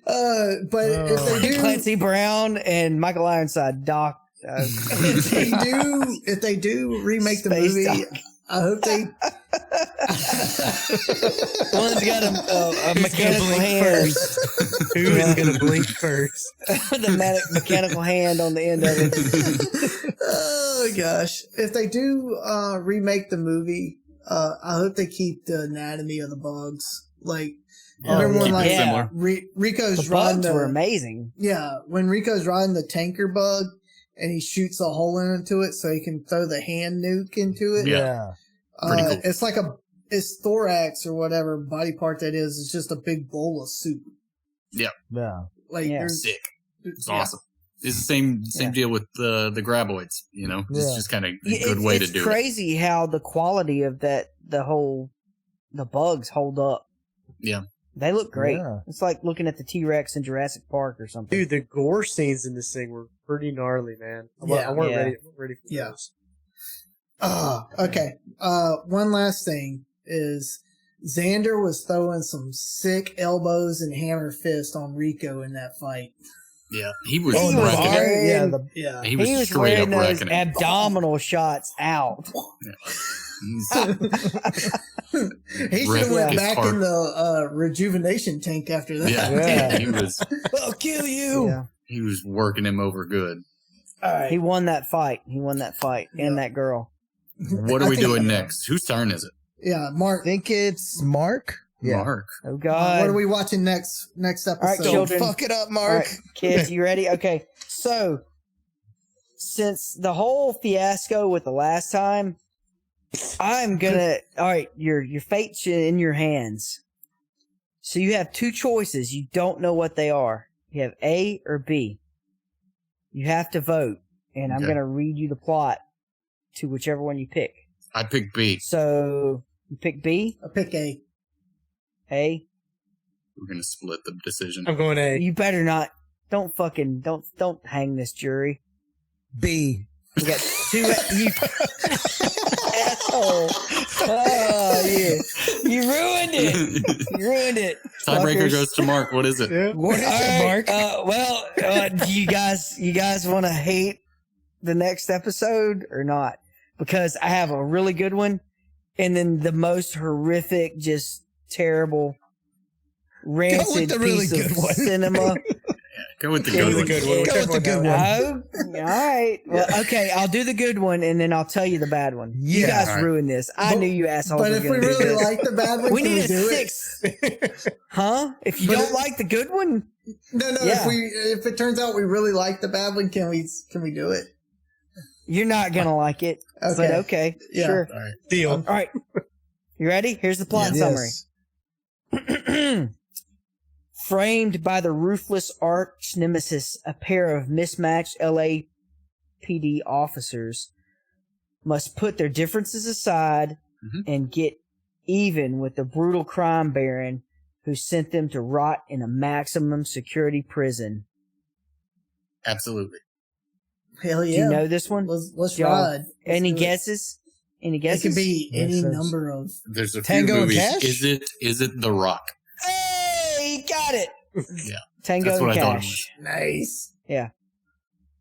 But if they do, Clancy Brown and Michael Ironside dock. if they do remake the movie, Dock. I hope they. One's got a mechanical hand. Who is going to blink first? The mechanical hand on the end of it. Oh gosh! If they do remake the movie, I hope they keep the anatomy of the bugs. Like, remember when Rico's The riding bugs were amazing. Yeah, when Rico's riding the tanker bug and he shoots a hole into it so he can throw the hand nuke into it. Yeah. Pretty cool. It's like it's thorax or whatever body part that is. It's just a big bowl of soup. Yeah. Yeah. Like, there's Sick. It's awesome. It's the same deal with the graboids, you know? It's just kind of a good way to do it. It's crazy how the quality of the bugs hold up. Yeah. They look great. Yeah. It's like looking at the T-Rex in Jurassic Park or something. Dude, the gore scenes in this thing were pretty gnarly, man. I weren't ready for those. Okay. One last thing is Xander was throwing some sick elbows and hammer fist on Rico in that fight. Yeah. He was He was wrecking it. wearing, Yeah. He was straight wearing up those wrecking it. abdominal shots out. He should have went back in the rejuvenation tank after that. Yeah. He was I'll kill you. Yeah. he was working him over good. All right. He won that fight. And that girl. What are we doing next? Whose turn is it? Yeah, Mark. I think it's Mark. Yeah. Mark. Oh God. What are we watching next episode? All right, Don't children. fuck it up, All Mark. right, kids, you ready? Okay. So, since the whole fiasco with the last time, I'm gonna. All right, your fate's in your hands. So you have two choices. You don't know what they are. You have A or B. You have to vote, and I'm gonna read you the plot to whichever one you pick. I picked B. So you pick B. I pick A. A. We're gonna split the decision. I'm going A. You better not. Don't hang this jury. B. You got two. You asshole. Oh, you ruined it. You ruined it. Tiebreaker fuckers. goes to Mark. What is it? Yeah. What is All it, right, Mark? do you guys want to hate the next episode or not? Because I have a really good one, and then the most horrific, just terrible, rancid the really piece good of one. cinema. Go with the Go good with one. the good one. Go with the good one. Oh, all right. Well, okay, I'll do the good one, and then I'll tell you the bad one. You Yeah. guys All right. ruined this. I knew you assholes But were if we going to do really this. like the bad one, We can need we a do 6. Huh? If you don't like the good one, it? No. Yeah. If it turns out we really like the bad one, can we do it? you're not going to like it. Okay. But okay, Yeah. sure. All right. Deal. All right. You ready? Here's the plot Yes. summary. Framed by the ruthless arch nemesis, a pair of mismatched LAPD officers must put their differences aside and get even with the brutal crime baron who sent them to rot in a maximum security prison. Absolutely. Hell Do yeah. you know this one? Let's Y'all- ride. Any Let's do it. guesses? Any It guesses? could be Makes any sense. number of. There's a Tango few and movies. Cash? Is it The Rock? Hey, got it. Yeah. Tango That's and what I thought it Cash. Nice. Yeah.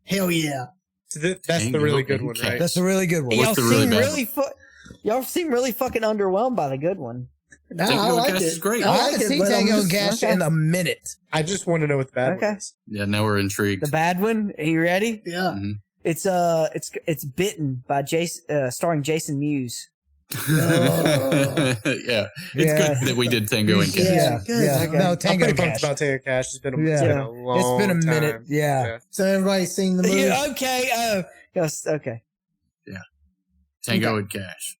Hell yeah. So that's the Tango really good and one, Cash. right? That's a really good one. What's Y'all the really seem bad really y'all seem really fucking underwhelmed by the good one. Nah, Tango I and like Cash it. is great. I I like haven't it, seen but I'm Tango and just- Cash okay. in a minute. I just want to know what the bad Okay. one is. Yeah, now we're intrigued. The bad one. Are you ready? Yeah. Mhm. It's Bitten by starring Jason Mewes. Yeah, it's Yeah. good that we did Tango and Cash. Yeah, good. yeah. Okay. No, I'm Tango pretty and pumped Cash. about Tango and Cash. It's been a Yeah. long It's been a minute. time. Yeah. So everybody's seen the movie. Yeah, okay. Yes. Okay. Tango and Cash.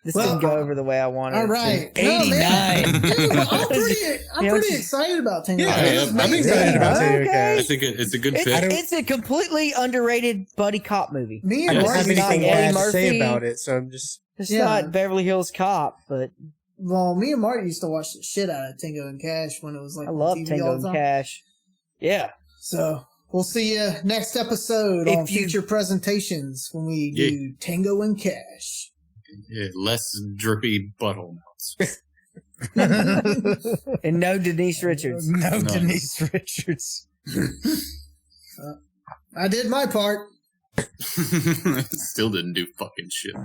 This Well, didn't go over the way I wanted. All it to. right. 89. No, man. Dude, I'm Yeah, pretty it's- excited about Tango. Yeah, Cash. I'm excited about Tango and Okay. It's a good fit. It's a completely underrated buddy cop movie. Me I and don't Yes. have Marty. It's not anything Eddie bad to say Murphy. about it, so I'm just. It's Yeah. not Beverly Hills Cop, but Well, me and Marty used to watch the shit out of Tango and Cash when it was like I on love TV Tango all and the time. Cash. Yeah. So we'll see you next episode If on you- future presentations when we do Tango and Cash. Yeah, less drippy butthole melts. And no Denise Richards. No, No. Denise Richards. I did my part. Still didn't do fucking shit.